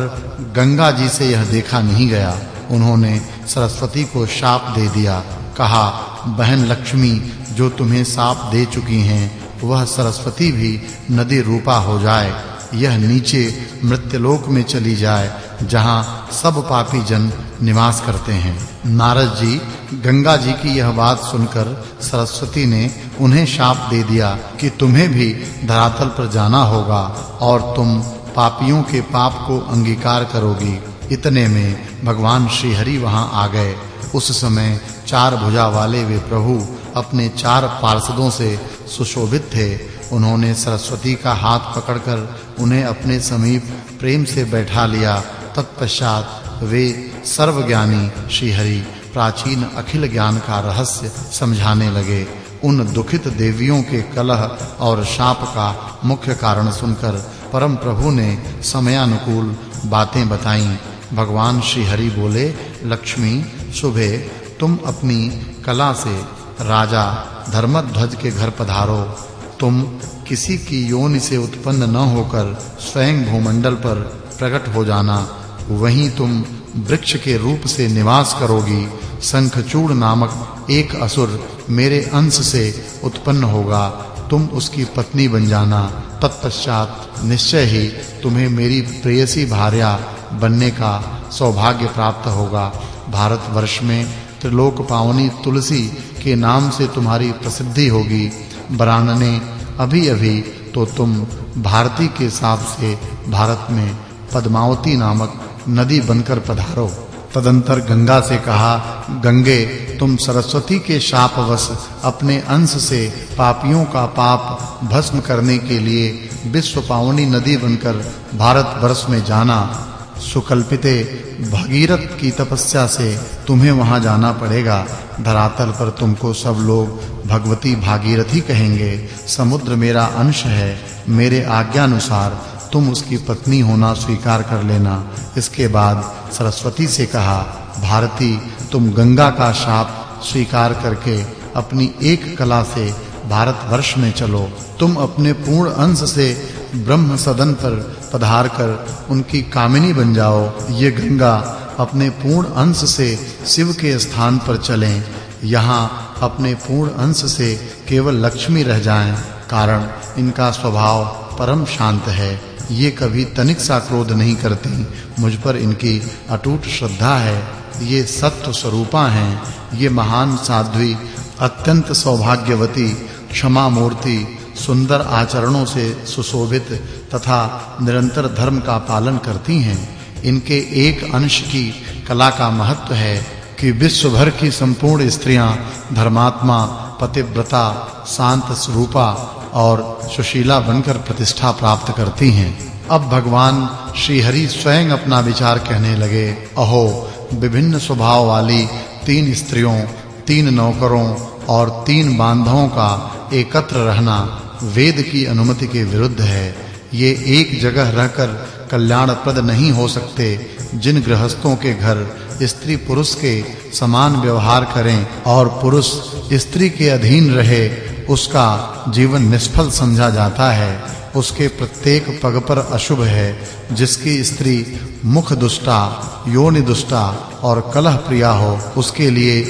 गंगा जी से यह देखा नहीं गया। उन्होंने सरस्वती को शाप दे दिया। कहा, बहन लक्ष्मी, जो तुम्हें शाप दे चुकी हैं वह सरस्वती भी नदी रूपा हो जाए, यह नीचे मृत्युलोक में चली जाए जहां सब पापी जन निवास करते हैं। नारद जी, गंगा जी की यह बात सुनकर सरस्वती ने उन्हें शाप दे दिया कि तुम्हें भी धरातल पर जाना होगा और तुम पापियों के पाप को अंगीकार करोगी। इतने में भगवान श्री हरि वहां आ गए। उस समय 4 भुजा वाले वे प्रभु अपने 4 पार्षदों से सुशोभित थे। उन्होंने सरस्वती का हाथ पकड़कर उन्हें अपने समीप प्रेम से बैठा लिया। तत्पश्चात वे सर्वज्ञानी श्री हरि प्राचीन अखिल ज्ञान का रहस्य समझाने लगे। उन दुखित देवियों के कलह और शाप का मुख्य कारण सुनकर परम प्रभु ने समयानुकूल बातें बताईं। भगवान श्री हरि बोले, लक्ष्मी, सुबह तुम अपनी कला से राजा धर्मध्वज के घर पधारो। तुम किसी की योनि से उत्पन्न न होकर स्वयं भूमंडल पर प्रकट हो जाना। वहीं तुम वृक्ष के रूप से निवास करोगी। शंखचूड़ नामक एक असुर मेरे अंश से उत्पन्न होगा, तुम उसकी पत्नी बन जाना। तत्पश्चात निश्चय ही तुम्हें मेरी प्रेयसी भार्या बनने का सौभाग्य प्राप्त होगा। भारतवर्ष में त्रिलोक पावनी तुलसी के नाम से तुम्हारी प्रसिद्धि होगी। बरानने, अभी-अभी तो तुम भारती के साथ से भारत में पद्मावती नामक नदी बनकर पधारो। तदंतर गंगा से कहा, गंगे, तुम सरस्वती के शापवश अपने अंश से पापियों का पाप भस्म करने के लिए विश्व पावनी नदी बनकर भारतवर्ष में जाना। सुकल्पिते भगीरथ की तपस्या से तुम्हें वहां जाना पड़ेगा। धरातल पर तुमको सब लोग भगवती भागीरथी कहेंगे। समुद्र मेरा अंश है, मेरे आज्ञा अनुसार तुम उसकी पत्नी होना स्वीकार कर लेना। इसके बाद सरस्वती से कहा, भारती, तुम गंगा का शाप स्वीकार करके अपनी एक कला से भारतवर्ष में चलो। तुम अपने पूर्ण अंश से ब्रह्म सदन पर पधार कर उनकी कामिनी बन जाओ। ये गंगा अपने पूर्ण अंश से शिव के स्थान पर चलें। यहाँ अपने पूर्ण अंश से केवल लक्ष्मी रह जाएं, कारण इनका स्वभाव परम शांत है। ये कभी तनिक सा क्रोध नहीं करती। मुझ पर इनकी अटूट श्रद्धा है। ये सत्व स्वरूपा हैं। ये महान साध्वी, अत्यंत सौभाग्यवती, क्षमा मूर्ति, सुंदर आचरणों से सुशोभित तथा निरंतर धर्म का पालन करती हैं। इनके एक अंश की कला का महत्व है कि विश्व भर की संपूर्ण स्त्रियां धर्मात्मा, पतिव्रता, शांत स्वरूपा और सुशीला बनकर प्रतिष्ठा प्राप्त करती हैं। अब भगवान श्री हरि स्वयं अपना विचार कहने लगे। अहो, विभिन्न स्वभाव वाली 3 स्त्रियों, 3 नौकरों और 3 बांधवों का एकत्र रहना वेद की अनुमति के विरुद्ध है। ये एक जगह रहकर कल्याणप्रद नहीं हो सकते। जिन गृहस्थों के घर स्त्री पुरुष के समान व्यवहार करें और पुरुष स्त्री के अधीन रहे, उसका जीवन निष्फल समझा जाता है। उसके प्रत्येक पग पर अशुभ है। जिसकी स्त्री मुख दुष्टा, योनि दुष्टा और कलह प्रिया हो, उसके लिए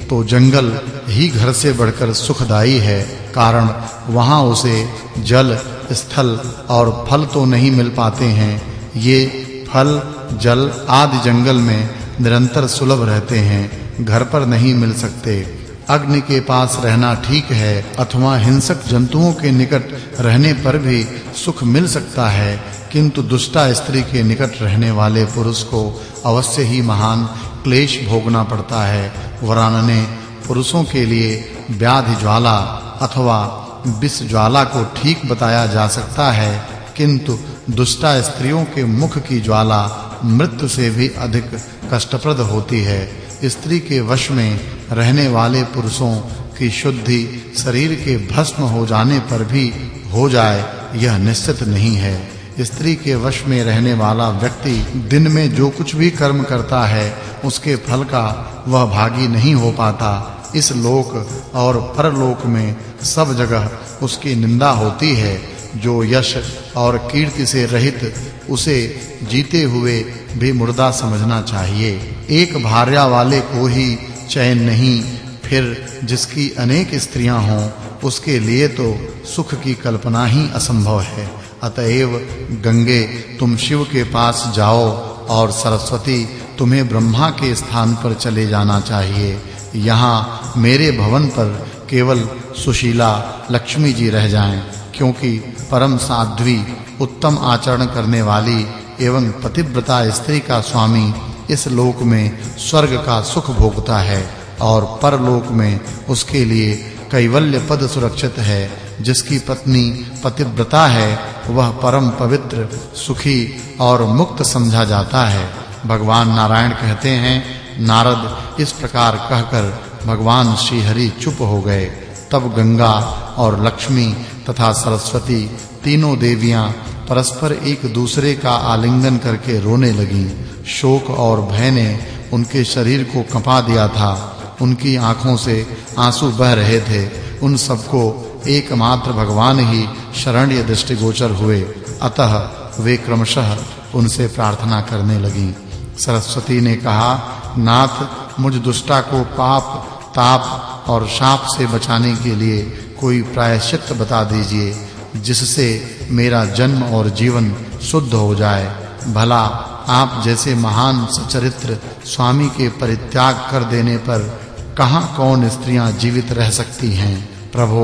तो जंगल ही घर से बढ़कर सुखदाई है। कारण वहां उसे जल, स्थल और फल तो नहीं मिल पाते हैं। ये फल, जल आदि जंगल में निरंतर सुलभ रहते हैं, घर पर नहीं मिल सकते। अग्नि के पास रहना ठीक है अथवा हिंसक जंतुओं के निकट रहने पर भी सुख मिल सकता है, किंतु दुष्टा स्त्री के निकट रहने वाले पुरुष को अवश्य ही महान क्लेश भोगना पड़ता है। वरानने, पुरुषों के लिए व्याधि ज्वाला अथवा विष ज्वाला को ठीक बताया जा सकता है, किंतु दुष्टा स्त्रियों के मुख की ज्वाला मृत्यु से भी अधिक कष्टप्रद होती है। स्त्री के वश में रहने वाले पुरुषों की शुद्धि शरीर के भस्म हो जाने पर भी हो जाए, यह निश्चित नहीं है। स्त्री के वश में रहने वाला व्यक्ति दिन में जो कुछ भी कर्म करता है, उसके फल का वह भागी नहीं हो पाता। इस लोक और परलोक में सब जगह उसकी निंदा होती है। जो यश और कीर्ति से रहित, उसे जीते हुए भी मुर्दा समझना चाहिए। एक भार्या वाले को ही चैन नहीं, फिर जिसकी अनेक स्त्रियां हों, उसके लिए तो सुख की कल्पना ही असंभव है। अतएव गंगे, तुम शिव के पास जाओ और सरस्वती, तुम्हें ब्रह्मा के स्थान पर चले जाना चाहिए। यहाँ मेरे भवन पर केवल सुशीला, लक्ष्मी जी रह जाएं, क्योंकि परम साध्वी, उत्तम आचरण करने वाली एवं पतिव्रता स्त्री का स्वामी इस लोक में स्वर्ग का सुख भोगता है और परलोक में उसके लिए कैवल्य पद सुरक्षित है। जिसकी पत्नी पतिव्रता है, वह परम पवित्र, सुखी और मुक्त समझा जाता है। भगवान नारायण कहते हैं, नारद इस प्रकार कहकर भगवान श्री हरि चुप हो गए। तब गंगा और लक्ष्मी तथा सरस्वती, तीनों देवियां परस्पर एक दूसरे का आलिंगन करके रोने लगीं। शोक और भय ने उनके शरीर को कंपा दिया था। उनकी आंखों से आंसू बह रहे थे। उन सबको एकमात्र भगवान ही शरण्य दृष्टिगोचर हुए। अतः वे क्रमशः उनसे प्रार्थना करने लगीं। सरस्वती ने कहा, नाथ, मुझ दुष्टा को पाप, ताप और शाप से बचाने के लिए कोई प्रायश्चित बता दीजिए, जिससे मेरा जन्म और जीवन शुद्ध हो जाए। भला आप जैसे महान सचरित्र स्वामी के परित्याग कर देने पर कहां कौन स्त्रियां जीवित रह सकती हैं? प्रभो,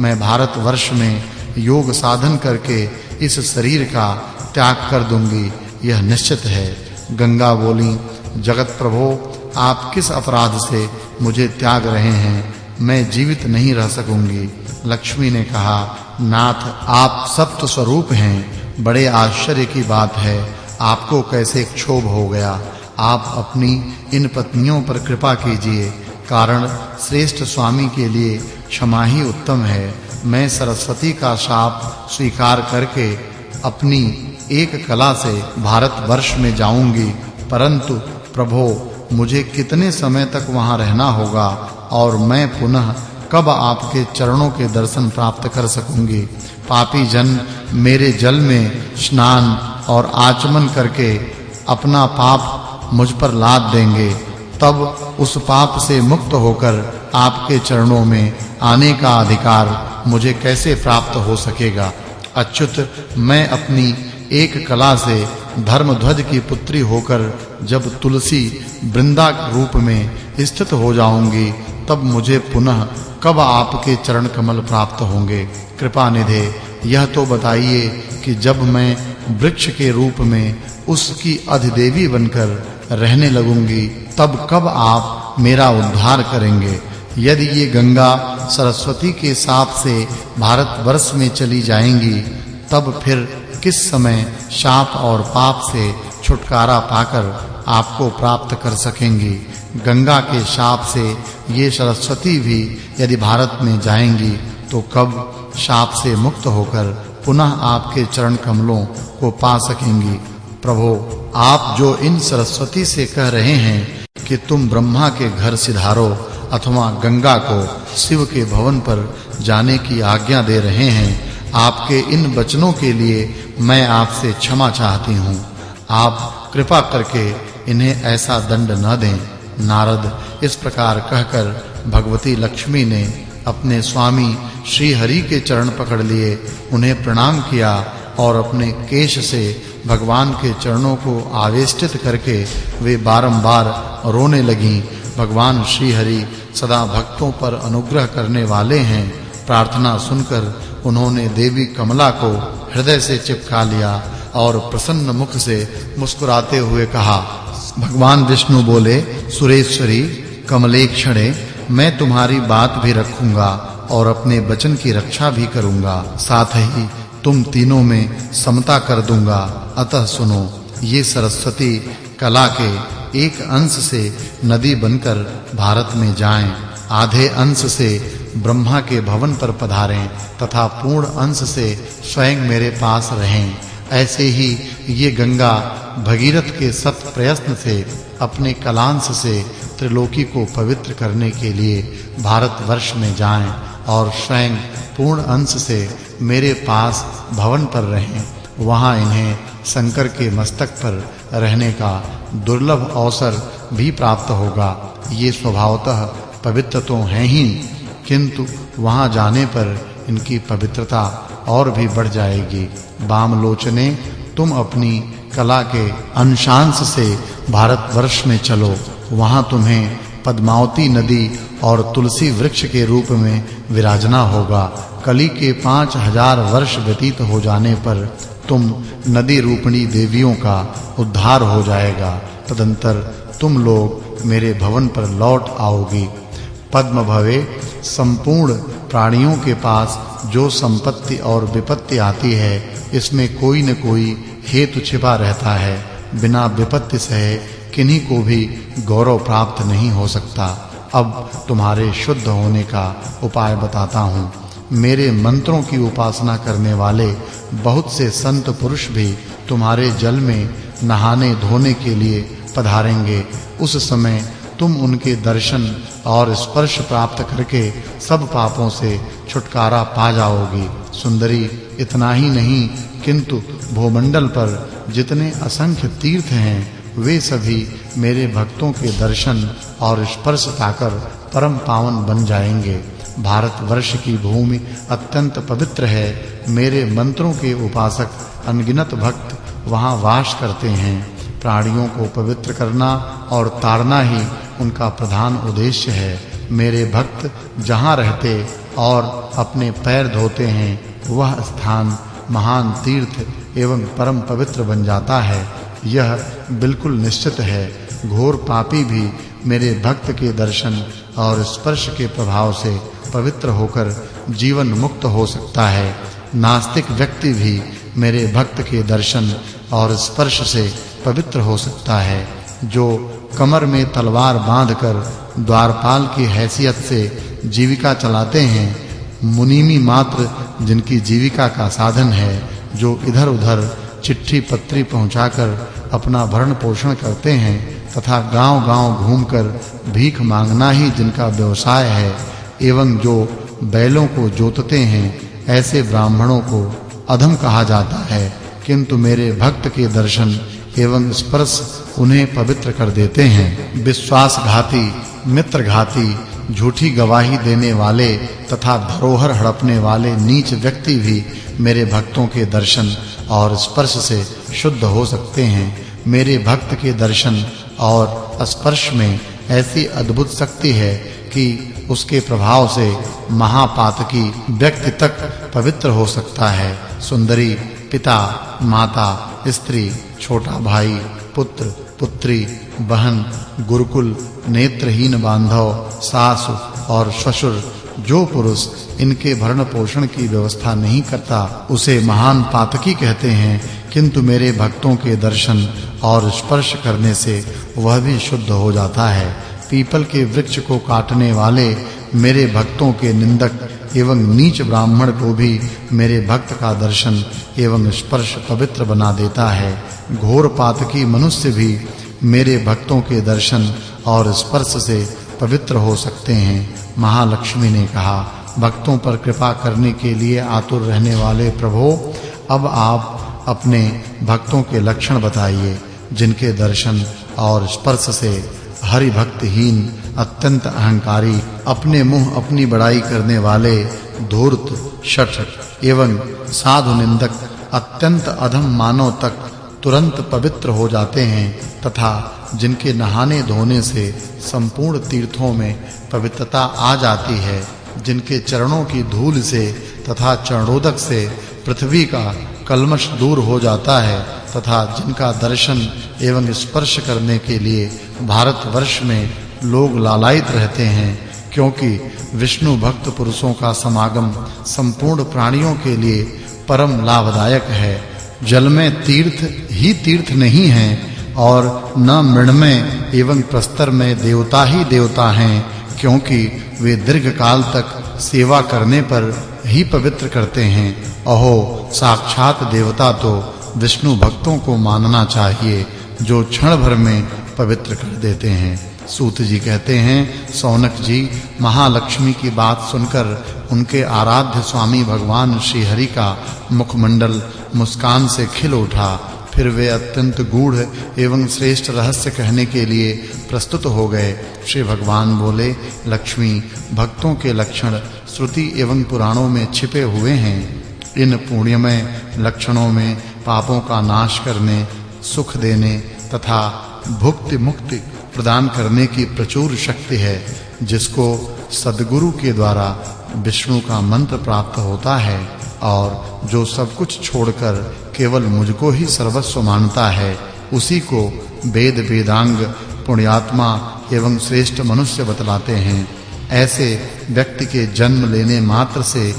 मैं भारतवर्ष में योग साधन करके इस शरीर का त्याग कर दूंगी, यह निश्चित है। गंगा बोली, जगत प्रभो, आप किस अपराध से मुझे त्याग रहे हैं? मैं जीवित नहीं रह सकूंगी। लक्ष्मी ने कहा, नाथ, आप सत्व स्वरूप हैं। बड़े आश्चर्य की बात है, आपको कैसे क्षोभ हो गया? आप अपनी इन पत्नियों पर कृपा कीजिए। कारण श्रेष्ठ स्वामी के लिए क्षमा ही उत्तम है। मैं सरस्वती का शाप स्वीकार करके अपनी एक कला से भारतवर्ष में जाऊंगी, परंतु प्रभो, मुझे कितने समय तक वहां रहना होगा और मैं पुनः कब आपके चरणों के दर्शन प्राप्त कर सकूंगी? पापी जन मेरे जल में स्नान और आचमन करके अपना पाप मुझ पर लाद देंगे। तब उस पाप से मुक्त होकर आपके चरणों में आने का अधिकार मुझे कैसे प्राप्त हो सकेगा? अच्युत, मैं अपनी एक कला से धर्मध्वज की पुत्री होकर जब तुलसी वृंदा रूप में स्थित हो जाऊंगी, तब मुझे पुनः कब आपके चरण कमल प्राप्त होंगे? कृपा निधे, यह तो बताइए कि जब मैं वृक्ष के रूप में उसकी अधिदेवी बनकर रहने लगूंगी, तब कब आप मेरा उद्धार करेंगे? यदि ये गंगा सरस्वती के साप से भारतवर्ष में चली जाएंगी तब फिर किस समय शाप और पाप से छुटकारा पाकर आपको प्राप्त कर सकेंगी। गंगा के शाप से ये सरस्वती भी यदि भारत में जाएंगी तो कब शाप से मुक्त होकर पुनः आपके चरण कमलों को पा सकेंगी। प्रभो, आप जो इन सरस्वती से कह रहे हैं कि तुम ब्रह्मा के घर सिधारो अथवा गंगा को शिव के भवन पर जाने की आज्ञा दे रहे हैं, आपके इन वचनों के लिए मैं आपसे क्षमा चाहती हूँ। आप कृपा करके इन्हें ऐसा दंड न दें। नारद इस प्रकार कहकर भगवती लक्ष्मी ने अपने स्वामी श्री हरि के चरण पकड़ लिए, उन्हें प्रणाम किया और अपने केश से भगवान के चरणों को आवेष्टित करके वे बारंबार रोने लगीं। भगवान श्री हरि सदा भक्तों पर अनुग्रह करने वाले हैं। प्रार्थना सुनकर उन्होंने देवी कमला को हृदय से चिपका लिया और प्रसन्न मुख से मुस्कुराते हुए कहा। भगवान विष्णु बोले, सुरेश्वरी कमलेक्षणे, मैं तुम्हारी बात भी रखूंगा और अपने वचन की रक्षा भी करूंगा, साथ ही तुम तीनों में समता कर दूंगा। अतः सुनो, ये सरस्वती कला के एक अंश से नदी बनकर भारत में जाएं, आधे अंश से ब्रह्मा के भवन पर पधारें तथा पूर्ण अंश से स्वयं मेरे पास रहें। ऐसे ही ये गंगा भगीरथ के सत प्रयत्न से अपने कलांश से त्रिलोकी को पवित्र करने के लिए भारतवर्ष में जाएं और स्वयं पूर्ण अंश से मेरे पास भवन पर रहें। वहां इन्हें शंकर के मस्तक पर रहने का दुर्लभ अवसर भी प्राप्त होगा। ये स्वभावतः पवित्र तो हैं ही, किंतु वहां जाने पर इनकी पवित्रता और भी बढ़ जाएगी। वामलोचने, तुम अपनी कला के अंशांश से भारतवर्ष में चलो। वहां तुम्हें पद्मावती नदी और तुलसी वृक्ष के रूप में विराजना होगा। कली के 5000 वर्ष व्यतीत हो जाने पर तुम नदी रूपणी देवियों का उद्धार हो जाएगा। तदंतर तुम लोग मेरे भवन पर लौट आओगी। पद्म भवे, संपूर्ण प्राणियों के पास जो संपत्ति और विपत्ति आती है, इसमें कोई न कोई हेतु छिपा रहता है। बिना विपत्ति सहे किन्हीं को भी गौरव प्राप्त नहीं हो सकता। अब तुम्हारे शुद्ध होने का उपाय बताता हूँ। मेरे मंत्रों की उपासना करने वाले बहुत से संत पुरुष भी तुम्हारे जल में नहाने धोने के लिए पधारेंगे। उस समय तुम उनके दर्शन और स्पर्श प्राप्त करके सब पापों से छुटकारा पा जाओगी। सुंदरी, इतना ही नहीं किंतु भूमंडल पर जितने असंख्य तीर्थ हैं, वे सभी मेरे भक्तों के दर्शन और स्पर्श पाकर परम पावन बन जाएंगे। भारतवर्ष की भूमि अत्यंत पवित्र है। मेरे मंत्रों के उपासक अनगिनत भक्त वहां वास करते हैं। प्राणियों को पवित्र करना और ताड़ना ही उनका प्रधान उद्देश्य है। मेरे भक्त जहां रहते और अपने पैर धोते हैं, वह स्थान महान तीर्थ एवं परम पवित्र बन जाता है। यह बिल्कुल निश्चित है। घोर पापी भी मेरे भक्त के दर्शन और स्पर्श के प्रभाव से पवित्र होकर जीवन मुक्त हो सकता है। नास्तिक व्यक्ति भी मेरे भक्त के दर्शन और स्पर्श से पवित्र हो सकता है। जो कमर में तलवार बांधकर द्वारपाल की हैसियत से जीविका चलाते हैं, मुनीमी मात्र जिनकी जीविका का साधन है, जो इधर-उधर चिट्ठी पत्री पहुंचाकर अपना भरण पोषण करते हैं तथा गांव-गांव घूमकर भीख मांगना ही जिनका व्यवसाय है, एवं जो बैलों को जोतते हैं, ऐसे ब्राह्मणों को अधम कहा जाता है। किंतु मेरे भक्त के दर्शन एवं स्पर्श उन्हें पवित्र कर देते हैं। विश्वासघाती, मित्रघाती, झूठी गवाही देने वाले तथा धरोहर हड़पने वाले नीच व्यक्ति भी मेरे भक्तों के दर्शन और स्पर्श से शुद्ध हो सकते हैं। मेरे भक्त के दर्शन और स्पर्श में ऐसी अद्भुत शक्ति है कि उसके प्रभाव से महापातकी व्यक्ति तक पवित्र हो सकता है। सुंदरी, पिता, माता, स्त्री, छोटा भाई, पुत्र, पुत्री, बहन, गुरुकुल, नेत्रहीन बांधव, सासु और ससुर जो पुरुष इनके भरण पोषण की व्यवस्था नहीं करता उसे महान पातकी कहते हैं, किंतु मेरे भक्तों के दर्शन और स्पर्श करने से वह भी शुद्ध हो जाता है। पीपल के वृक्ष को काटने वाले मेरे भक्तों के निंदक एवं नीच ब्राह्मण को भी मेरे भक्त का दर्शन एवं स्पर्श पवित्र बना देता है। घोर पातकी मनुष्य भी मेरे भक्तों के दर्शन और स्पर्श से पवित्र हो सकते हैं। महालक्ष्मी ने कहा, भक्तों पर कृपा करने के लिए आतुर रहने वाले प्रभु, अब आप अपने भक्तों के लक्षण बताइए, जिनके दर्शन और स्पर्श से हरि भक्तहीन, अत्यंत अहंकारी, अपने मुंह अपनी बड़ाई करने वाले, धूर्त, शठ एवं साधु निंदक, अत्यंत अधम मानव तक तुरंत पवित्र हो जाते हैं तथा जिनके नहाने धोने से संपूर्ण तीर्थों में पवित्रता आ जाती है, जिनके चरणों की धूल से तथा चरणोदक से पृथ्वी का कल्मश दूर हो जाता है तथा जिनका दर्शन एवं स्पर्श करने के लिए भारतवर्ष में लोग लालायित रहते हैं, क्योंकि विष्णु भक्त पुरुषों का समागम संपूर्ण प्राणियों के लिए परम लाभदायक है। जल में तीर्थ ही तीर्थ नहीं है और न मृण्मय एवं प्रस्तर में देवता ही देवता हैं, क्योंकि वे दीर्घ काल तक सेवा करने पर ही पवित्र करते हैं। अहो, साक्षात देवता तो विष्णु भक्तों को मानना चाहिए, जो क्षण भर में पवित्र कर देते हैं। सूत जी कहते हैं, सौनक जी, महालक्ष्मी की बात सुनकर उनके आराध्य स्वामी भगवान श्री हरि का मुखमंडल मुस्कान से खिल उठा। फिर वे अत्यंत गूढ़ एवं श्रेष्ठ रहस्य कहने के लिए प्रस्तुत हो गए। श्री भगवान बोले, लक्ष्मी, भक्तों के लक्षण श्रुति एवं पुराणों में छिपे हुए हैं। इन पुण्यमय लक्षणों में पापों का नाश करने, सुख देने तथा भुक्ति मुक्ति प्रदान करने की प्रचुर शक्ति है। जिसको सद्गुरु के द्वारा विष्णु का मंत्र प्राप्त होता है और जो सब कुछ छोड़कर केवल मुझको ही सर्वस्व मानता है, उसी को वेद वेदांग पुण्यात्मा एवं श्रेष्ठ मनुष्य बतलाते हैं। ऐसे व्यक्ति के जन्म लेने मात्र से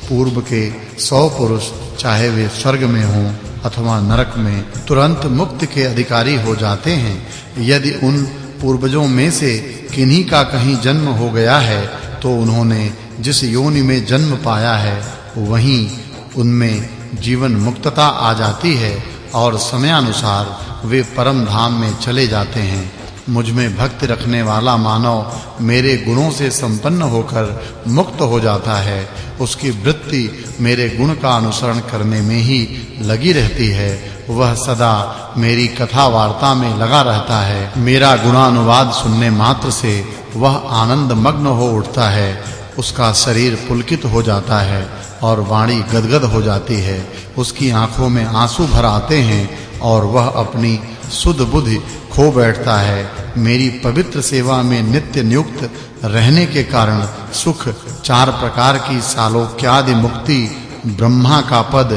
पूर्व के 100 पुरुष, चाहे वे स्वर्ग में हों अथवा नरक में, तुरंत मुक्ति के अधिकारी हो जाते हैं। यदि उन पूर्वजों में से किन्हीं का कहीं जन्म हो गया है, तो उन्होंने जिस योनि में जन्म पाया है, वहीं उनमें जीवन मुक्तता आ जाती है और समयानुसार वे परम धाम में चले जाते हैं। मुझ में भक्ति रखने वाला मानव मेरे गुणों से संपन्न होकर मुक्त हो जाता है। उसकी वृत्ति मेरे गुण का अनुसरण करने में ही लगी रहती है। वह सदा मेरी कथा वार्ता में लगा रहता है। मेरा गुणानुवाद सुनने मात्र से वह आनंद मग्न हो उठता है। उसका शरीर पुलकित हो जाता है और वाणी गदगद हो जाती है। उसकी आंखों में आंसू भर आते हैं और वह अपनी सुध बुद्धि खो बैठता है। मेरी पवित्र सेवा में नित्य नियुक्त रहने के कारण सुख, 4 प्रकार की सालोक्यादि मुक्ति, ब्रह्मा का पद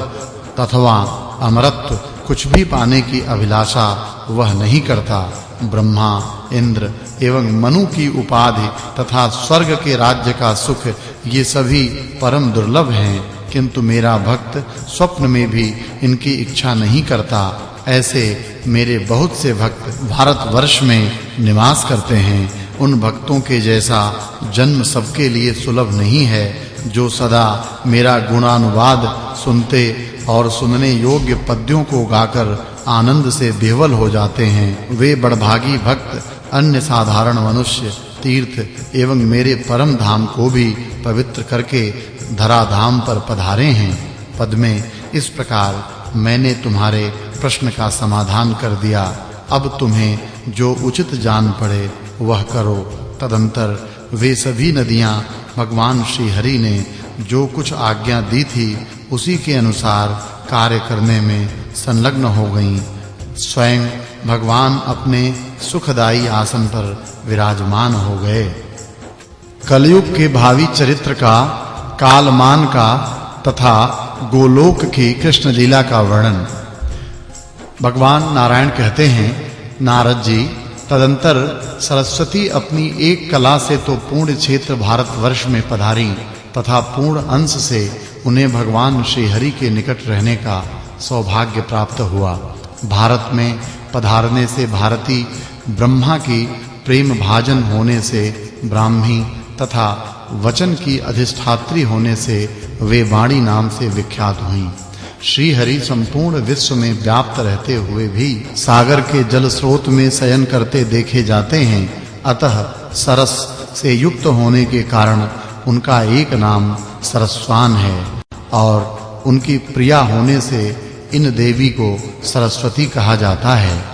तथा अमरत्व कुछ भी पाने की अभिलाषा वह नहीं करता। ब्रह्मा, इंद्र एवं मनु की उपाधि तथा स्वर्ग के राज्य का सुख, ये सभी परम दुर्लभ हैं, किंतु मेरा भक्त स्वप्न में भी इनकी इच्छा नहीं करता। ऐसे मेरे बहुत से भक्त भारतवर्ष में निवास करते हैं। उन भक्तों के जैसा जन्म सबके लिए सुलभ नहीं है, जो सदा मेरा गुणानुवाद सुनते और सुनने योग्य पद्यों को गाकर आनंद से विह्वल हो जाते हैं। वे बड़भागी भक्त अन्य साधारण मनुष्य तीर्थ एवं मेरे परम धाम को भी पवित्र करके धराधाम पर पधारे हैं। पद में इस प्रकार मैंने तुम्हारे प्रश्न का समाधान कर दिया। अब तुम्हें जो उचित जान पड़े वह करो। तदंतर वे सभी नदियां भगवान श्री हरि ने जो कुछ आज्ञा दी थी उसी के अनुसार कार्य करने में संलग्न हो गईं। स्वयं भगवान अपने सुखदायी आसन पर विराजमान हो गए। कलयुग के भावी चरित्र का, कालमान का तथा गोलोक की कृष्ण लीला का वर्णन। भगवान नारायण कहते हैं, नारद जी, तदंतर सरस्वती अपनी एक कला से तो पूर्ण क्षेत्र भारतवर्ष में पधारी तथा पूर्ण अंश से उन्हें भगवान श्री हरि के निकट रहने का सौभाग्य प्राप्त हुआ। भारत में पधारने से भारती, ब्रह्मा की प्रेम भाजन होने से ब्राह्मी तथा वचन की अधिष्ठात्री होने से वे वाणी नाम से विख्यात हुईं। श्री हरि संपूर्ण विश्व में व्याप्त रहते हुए भी सागर के जल स्रोत में शयन करते देखे जाते हैं। अतः सरस से युक्त होने के कारण उनका एक नाम सरस्वान है और उनकी प्रिया होने से इन देवी को सरस्वती कहा जाता है।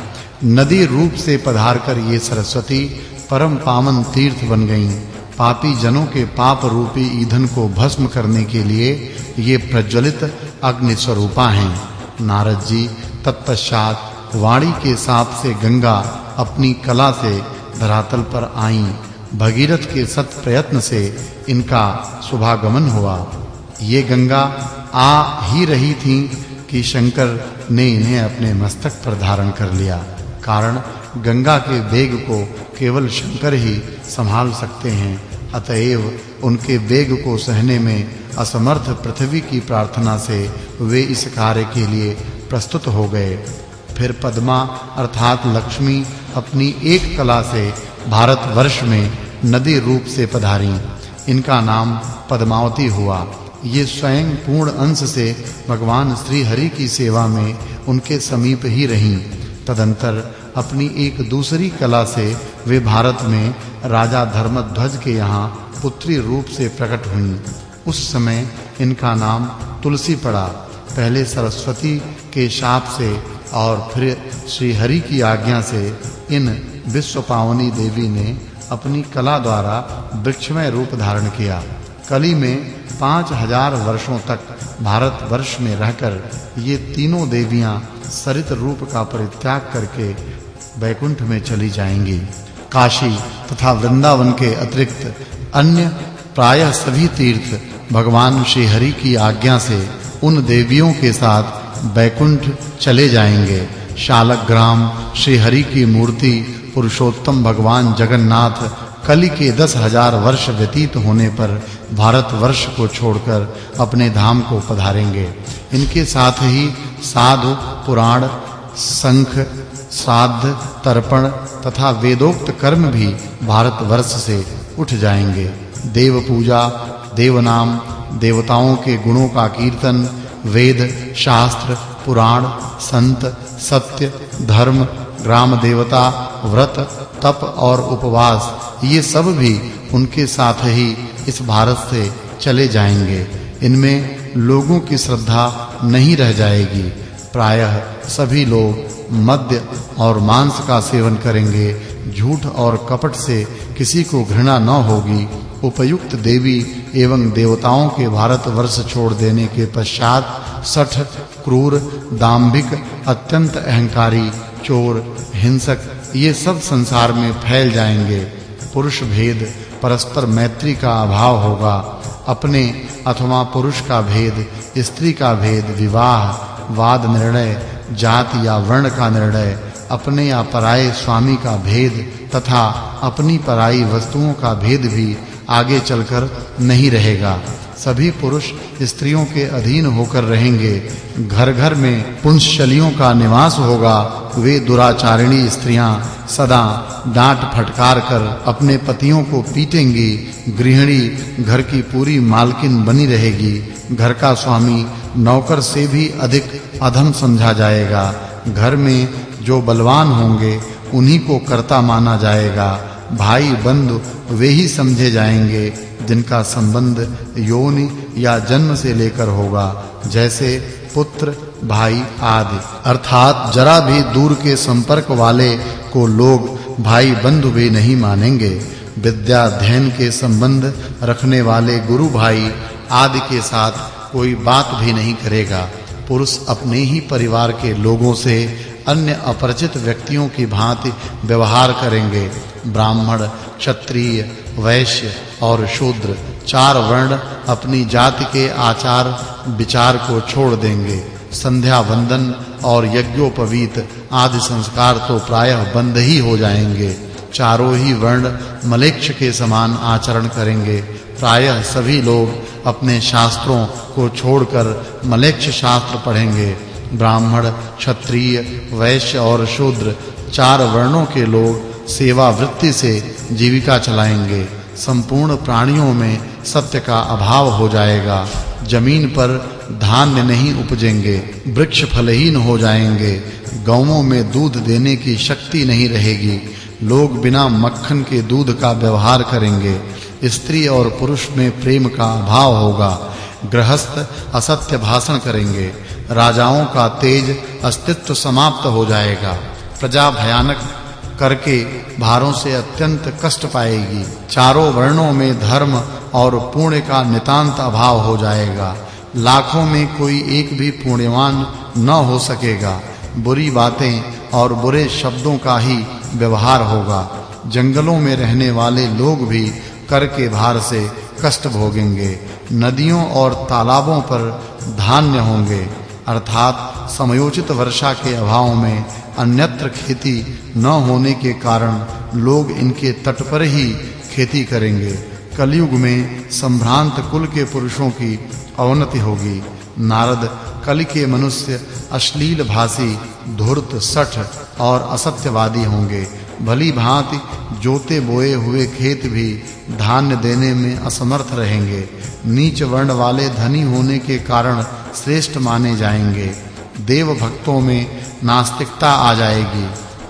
नदी रूप से पधारकर ये सरस्वती परम पावन तीर्थ बन गईं। पापी जनों के पाप रूपी ईंधन को भस्म करने के लिए ये प्रज्वलित अग्नि स्वरूपा हैं। नारद जी तत्पश्चात वाणी के साप से गंगा अपनी कला से धरातल पर आईं। भगीरथ के सत प्रयत्न से इनका शुभागमन हुआ। ये गंगा आ ही रही थीं कि शंकर ने इन्हें अपने मस्तक पर धारण कर लिया। कारण गंगा के वेग को केवल शंकर ही संभाल सकते हैं। अतएव उनके वेग को सहने में असमर्थ पृथ्वी की प्रार्थना से वे इस कार्य के लिए प्रस्तुत हो गए। फिर पद्मा अर्थात लक्ष्मी अपनी एक कला से भारतवर्ष में नदी रूप से पधारी। इनका नाम पद्मावती हुआ। ये स्वयं पूर्ण अंश से भगवान श्री हरि की सेवा में उनके समीप ही रहीं। तदंतर अपनी एक दूसरी कला से वे भारत में राजा धर्मध्वज के यहाँ पुत्री रूप से प्रकट हुईं। उस समय इनका नाम तुलसी पड़ा। पहले सरस्वती के शाप से और फिर श्री हरि की आज्ञा से इन विश्वपावनी देवी ने अपनी कला द्वारा वृक्षमय रूप धारण किया। कली में 5000 वर्षों तक भारतवर्ष में रहकर ये तीनों देवियां सरित रूप का परित्याग करके वैकुंठ में चली जाएंगी। काशी तथा वृंदावन के अतिरिक्त अन्य प्रायः सभी तीर्थ भगवान श्री हरि की आज्ञा से उन देवियों के साथ वैकुंठ चले जाएंगे। शालग्राम श्री हरि की मूर्ति पुरुषोत्तम भगवान जगन्नाथ कली के 10,000 वर्ष व्यतीत होने पर भारतवर्ष को छोड़कर अपने धाम को पधारेंगे। इनके साथ ही साधु, पुराण, शंख, श्राद्ध, तर्पण तथा वेदोक्त कर्म भी भारतवर्ष से उठ जाएंगे। देव पूजा, देव नाम, देवताओं के गुणों का कीर्तन, वेद, शास्त्र, पुराण, संत, सत्य, धर्म, ग्राम देवता, व्रत, तप और उपवास ये सब भी उनके साथ ही इस भारत से चले जाएंगे। इनमें लोगों की श्रद्धा नहीं रह जाएगी। प्रायः सभी लोग मद्य और मांस का सेवन करेंगे। झूठ और कपट से किसी को घृणा न होगी। उपयुक्त देवी एवं देवताओं के भारतवर्ष छोड़ देने के पश्चात सठ, क्रूर, दांभिक, अत्यंत अहंकारी, चोर, हिंसक ये सब संसार में फैल जाएंगे। पुरुष भेद, परस्पर मैत्री का अभाव होगा। अपने अथवा पुरुष का भेद, स्त्री का भेद, विवाह, वाद निर्णय, जाति या वर्ण का निर्णय, अपने या पराये स्वामी का भेद तथा अपनी पराई वस्तुओं का भेद भी आगे चलकर नहीं रहेगा। सभी पुरुष स्त्रियों के अधीन होकर रहेंगे। घर-घर में पुंसशलियों का निवास होगा। वे दुराचारिणी स्त्रियां सदा डांट फटकार कर अपने पतियों को पीटेंगी। गृहिणी घर की पूरी मालकिन बनी रहेगी। घर का स्वामी नौकर से भी अधिक अधम समझा जाएगा। घर में जो बलवान होंगे उन्हीं को कर्ता माना जाएगा। भाई बंधु वे ही समझे जाएंगे जिनका संबंध योनि या जन्म से लेकर होगा, जैसे पुत्र, भाई आदि। अर्थात जरा भी दूर के संपर्क वाले को लोग भाई बंधु भी नहीं मानेंगे। विद्या अध्ययन के संबंध रखने वाले गुरु भाई आदि के साथ कोई बात भी नहीं करेगा। पुरुष अपने ही परिवार के लोगों से अन्य अपरिचित व्यक्तियों की भांति व्यवहार करेंगे। ब्राह्मण, क्षत्रिय, वैश्य और शूद्र चार वर्ण अपनी जाति के आचार विचार को छोड़ देंगे। संध्या वंदन और यज्ञोपवीत आदि संस्कार तो प्रायः बंद ही हो जाएंगे। चारों ही वर्ण मलेच्छ के समान आचरण करेंगे। प्रायः सभी लोग अपने शास्त्रों को छोड़कर मलेच्छ शास्त्र पढ़ेंगे। ब्राह्मण, क्षत्रिय, वैश्य और शूद्र चार वर्णों के लोग सेवा वृत्ति से जीविका चलाएंगे। संपूर्ण प्राणियों में सत्य का अभाव हो जाएगा। जमीन पर धान्य नहीं उपजेंगे, वृक्ष फलहीन हो जाएंगे, गौओं में दूध देने की शक्ति नहीं रहेगी। लोग बिना मक्खन के दूध का व्यवहार करेंगे। स्त्री और पुरुष में प्रेम का अभाव होगा। गृहस्थ असत्य भाषण करेंगे। राजाओं का तेज अस्तित्व समाप्त हो जाएगा। प्रजा भयानक करके भारों से अत्यंत कष्ट पाएगी। चारों वर्णों में धर्म और पुण्य का नितांत अभाव हो जाएगा। लाखों में कोई एक भी पुण्यवान न हो सकेगा। बुरी बातें और बुरे शब्दों का ही व्यवहार होगा। जंगलों में रहने वाले लोग भी कर के भार से कष्ट भोगेंगे। नदियों और तालाबों पर धान्य होंगे, अर्थात समयोचित वर्षा के अभाव में अन्यत्र खेती न होने के कारण लोग इनके तट पर ही खेती करेंगे। कलयुग में संभ्रांत कुल के पुरुषों की अवनति होगी। नारद कल के मनुष्य अश्लील भाषी, धूर्त, सठ और असत्यवादी होंगे। भली भांति जोते बोए हुए खेत भी धान्य देने में असमर्थ रहेंगे। नीच वर्ण वाले धनी होने के कारण श्रेष्ठ माने जाएंगे। देव भक्तों में नास्तिकता आ जाएगी।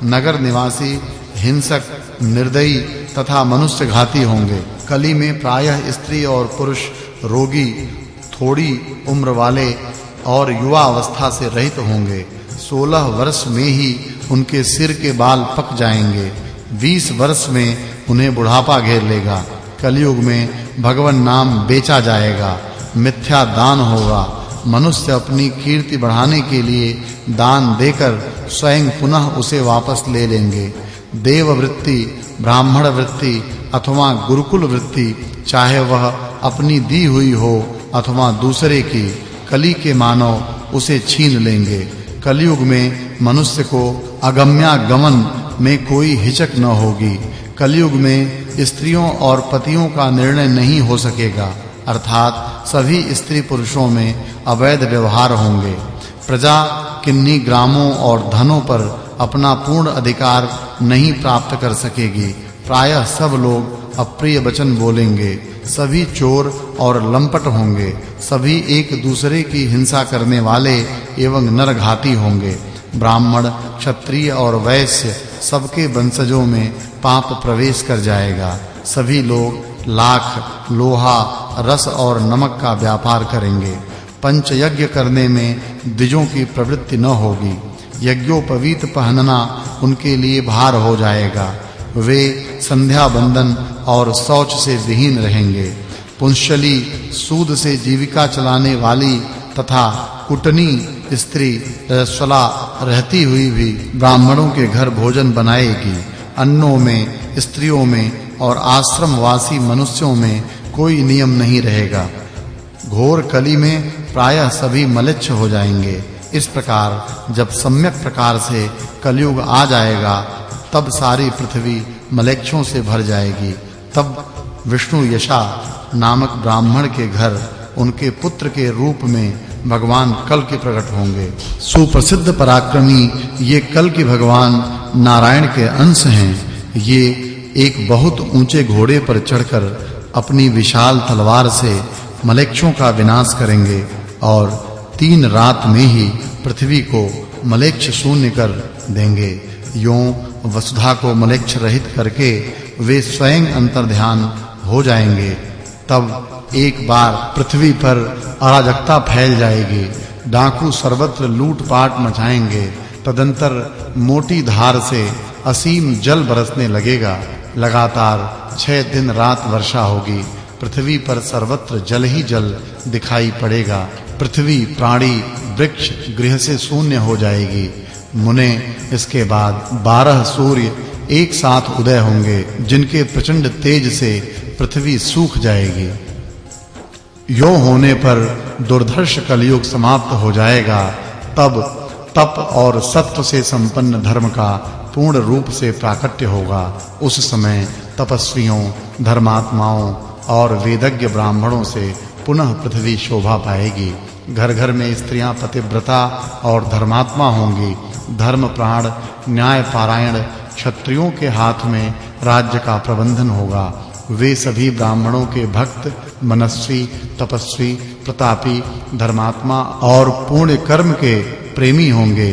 नगर निवासी हिंसक, निर्दयी तथा मनुष्य घाती होंगे। कली में प्रायः स्त्री और पुरुष रोगी, थोड़ी उम्र वाले और युवा अवस्था से रहित होंगे। 16 वर्ष में ही उनके सिर के बाल पक जाएंगे। 20 वर्ष में उन्हें बुढ़ापा घेर लेगा। कलयुग में भगवान नाम बेचा जाएगा। मिथ्या दान होगा। मनुष्य अपनी कीर्ति बढ़ाने के लिए दान देकर स्वयं पुनः उसे वापस ले लेंगे। देव वृत्ति, ब्राह्मण वृत्ति अथवा गुरुकुल वृत्ति, चाहे वह अपनी दी हुई हो अथवा दूसरे की, कली के मानव उसे छीन लेंगे। कलयुग में मनुष्य को अगम्यागमन में कोई हिचक न होगी। कलयुग में स्त्रियों और पतियों का निर्णय नहीं हो सकेगा, अर्थात सभी स्त्री पुरुषों में अवैध व्यवहार होंगे। प्रजा किन्हीं ग्रामों और धनों पर अपना पूर्ण अधिकार नहीं प्राप्त कर सकेगी। प्रायः सब लोग अप्रिय वचन बोलेंगे। सभी चोर और लंपट होंगे। सभी एक दूसरे की हिंसा करने वाले एवं नरघाती होंगे। ब्राह्मण, क्षत्रिय और वैश्य सबके वंशजों में पाप प्रवेश कर जाएगा। सभी लोग लाख, लोहा, रस और नमक का व्यापार करेंगे। पंच यज्ञ करने में द्विजों की प्रवृत्ति न होगी। यज्ञोपवीत पहनना उनके लिए भार हो जाएगा। वे संध्या बंदन और शौच से विहीन रहेंगे। पुंशली, सूद से जीविका चलाने वाली तथा कुटनी स्त्री रजस्वला रहती हुई भी ब्राह्मणों के घर भोजन बनाएगी। अन्नों में, स्त्रियों में और आश्रमवासी मनुष्यों में कोई नियम नहीं रहेगा। घोर कली में प्रायः सभी मलेच्छ हो जाएंगे। इस प्रकार जब सम्यक प्रकार से कलयुग आ जाएगा, तब सारी पृथ्वी मलेच्छों से भर जाएगी। तब विष्णु यशा नामक ब्राह्मण के घर उनके पुत्र के रूप में भगवान कल के प्रकट होंगे। सुप्रसिद्ध पराक्रमी ये कल के भगवान नारायण के अंश हैं। ये एक बहुत ऊंचे घोड़े पर चढ़कर अपनी विशाल तलवार से मलेच्छों का विनाश करेंगे और 3 रात में ही पृथ्वी को मलेच्छ शून्य कर देंगे। यों वसुधा को मलेच्छ रहित करके वे स्वयं अंतर्ध्यान हो जाएंगे। तब एक बार पृथ्वी पर अराजकता फैल जाएगी। डाकू सर्वत्र लूटपाट मचाएंगे। तदंतर मोटी धार से असीम जल बरसने लगेगा। लगातार 6 दिन रात वर्षा होगी। पृथ्वी पर सर्वत्र जल ही जल दिखाई पड़ेगा। पृथ्वी, प्राणी, वृक्ष, गृह से शून्य हो जाएगी। मुने इसके बाद 12 सूर्य एक साथ उदय होंगे, जिनके प्रचंड तेज से पृथ्वी सूख जाएगी। यो होने पर दुर्धर्ष कलयुग समाप्त हो जाएगा। तब तप और सत्व से संपन्न धर्म का पूर्ण रूप से प्राकट्य होगा। उस समय तपस्वियों, धर्मात्माओं और वेदज्ञ ब्राह्मणों से पुनः पृथ्वी शोभा पाएगी। घर-घर में स्त्रियां पतिव्रता और धर्मात्मा होंगी। धर्म प्राण न्याय पारायण क्षत्रियों के हाथ में राज्य का प्रबंधन होगा। वे सभी ब्राह्मणों के भक्त, मनस्वी, तपस्वी, प्रतापी, धर्मात्मा और पुण्य कर्म के प्रेमी होंगे।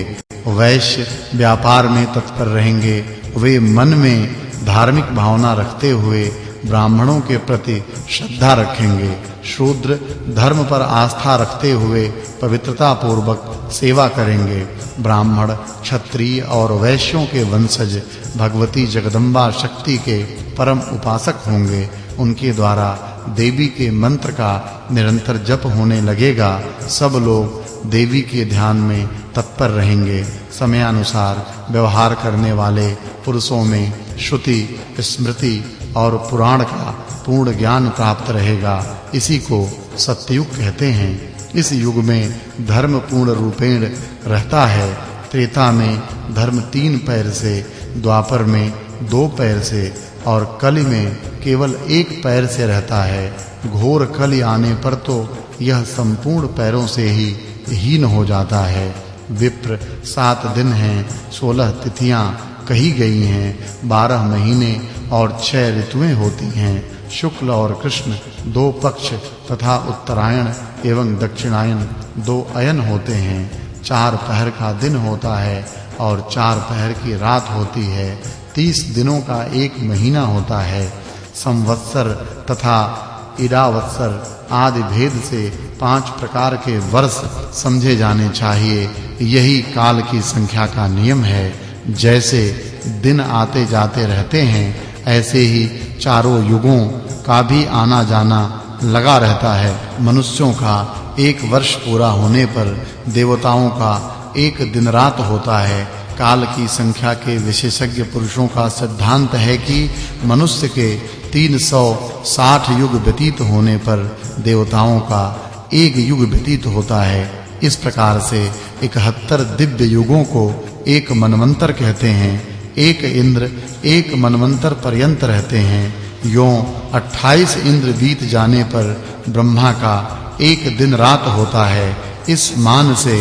वैश्य व्यापार में तत्पर रहेंगे। वे मन में धार्मिक भावना रखते हुए ब्राह्मणों के प्रति श्रद्धा रखेंगे। शूद्र धर्म पर आस्था रखते हुए पवित्रता पूर्वक सेवा करेंगे। ब्राह्मण, क्षत्रिय और वैश्यों के वंशज भगवती जगदम्बा शक्ति के परम उपासक होंगे। उनके द्वारा देवी के मंत्र का निरंतर जप होने लगेगा। सब लोग देवी के ध्यान में तत्पर रहेंगे। समयानुसार व्यवहार करने वाले पुरुषों में श्रुति, स्मृति और पुराण का पूर्ण ज्ञान प्राप्त रहेगा। इसी को सत्ययुग कहते हैं। इस युग में धर्म पूर्ण रूपेण रहता है। त्रेता में धर्म 3 पैर से, द्वापर में 2 पैर से और कलि में केवल 1 पैर से रहता है। घोर कलि आने पर तो यह संपूर्ण पैरों से ही हीन हो जाता है। विप्र 7 दिन हैं, 16 तिथियां कही गई हैं, 12 महीने और 6 ऋतुएं होती हैं। शुक्ल और कृष्ण 2 पक्ष तथा उत्तरायण एवं दक्षिणायन 2 अयन होते हैं। 4 पहर का दिन होता है और 4 पहर की रात होती है। 30 दिनों का 1 महीना होता है। संवत्सर तथा इडावत्सर आदि भेद से 5 प्रकार के वर्ष समझे जाने चाहिए। यही काल की संख्या का नियम है। जैसे दिन आते जाते रहते हैं, ऐसे ही चारों युगों का भी आना जाना लगा रहता है। मनुष्यों का 1 वर्ष पूरा होने पर देवताओं का 1 दिन रात होता है। काल की संख्या के विशेषज्ञ पुरुषों का सिद्धांत है कि मनुष्य के 360 युग व्यतीत होने पर देवताओं का 1 युग व्यतीत होता है। इस प्रकार से 71 दिव्य युगों को 1 मनवंतर कहते हैं। 1 इंद्र 1 मनवंतर पर्यंत रहते हैं। यों 28 इंद्र बीत जाने पर ब्रह्मा का 1 दिन रात होता है। इस मान से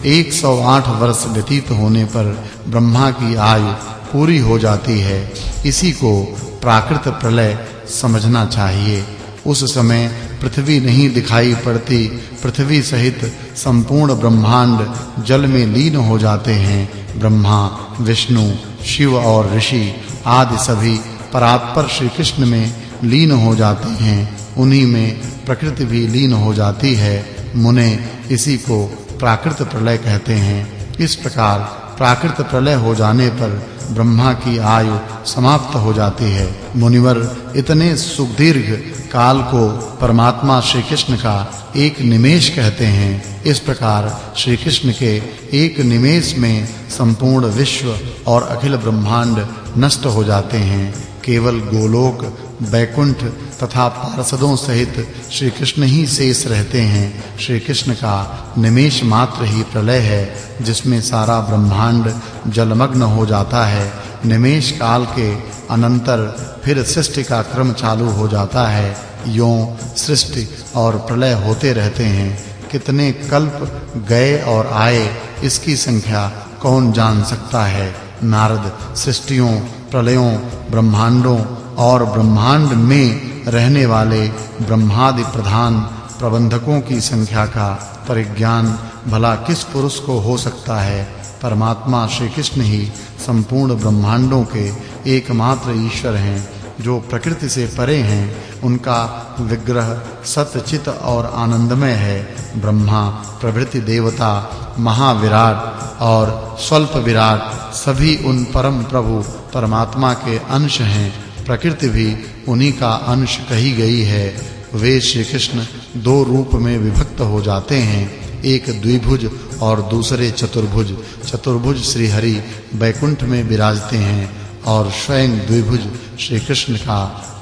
108 वर्ष व्यतीत होने पर ब्रह्मा की आयु पूरी हो जाती है। इसी को प्राकृत प्रलय समझना चाहिए। उस समय पृथ्वी नहीं दिखाई पड़ती। पृथ्वी सहित संपूर्ण ब्रह्मांड जल में लीन हो जाते हैं। ब्रह्मा, विष्णु, शिव और ऋषि आदि सभी परात्पर श्री कृष्ण में लीन हो जाते हैं। उन्हीं में प्रकृति भी लीन हो जाती है। मुने इसी को प्राकृत प्रलय कहते हैं। इस प्रकार प्राकृत प्रलय हो जाने पर ब्रह्मा की आयु समाप्त हो जाती है। मुनिवर इतने सुदीर्घ काल को परमात्मा श्री कृष्ण का 1 निमेष कहते हैं। इस प्रकार श्री कृष्ण के 1 निमेष में संपूर्ण विश्व और अखिल ब्रह्मांड नष्ट हो जाते हैं। केवल गोलोक, बैकुंठ तथा पार्षदों सहित श्री कृष्ण ही शेष रहते हैं। श्री कृष्ण का निमेष मात्र ही प्रलय है, जिसमें सारा ब्रह्मांड जलमग्न हो जाता है। निमेष काल के अनंतर फिर सृष्टि का क्रम चालू हो जाता है। यों सृष्टि और प्रलय होते रहते हैं। कितने कल्प गए और आए, इसकी संख्या कौन जान सकता है। नारद सृष्टियों, प्रलयों, ब्रह्मांडों और ब्रह्मांड में रहने वाले ब्रह्मादि प्रधान प्रबंधकों की संख्या का परिज्ञान भला किस पुरुष को हो सकता है। परमात्मा श्री कृष्ण ही संपूर्ण ब्रह्मांडों के एकमात्र ईश्वर हैं, जो प्रकृति से परे हैं। उनका विग्रह सत्य चित और आनंदमय है। ब्रह्मा प्रभृति देवता, महाविराट और स्वल्प विराट सभी उन परम प्रभु परमात्मा के अंश हैं। प्रकृति भी उन्हीं का अंश कही गई है। वे श्री कृष्ण 2 रूप में विभक्त हो जाते हैं, एक द्विभुज और दूसरे चतुर्भुज। चतुर्भुज श्री हरि बैकुंठ में विराजते हैं और स्वयं द्विभुज श्री कृष्ण का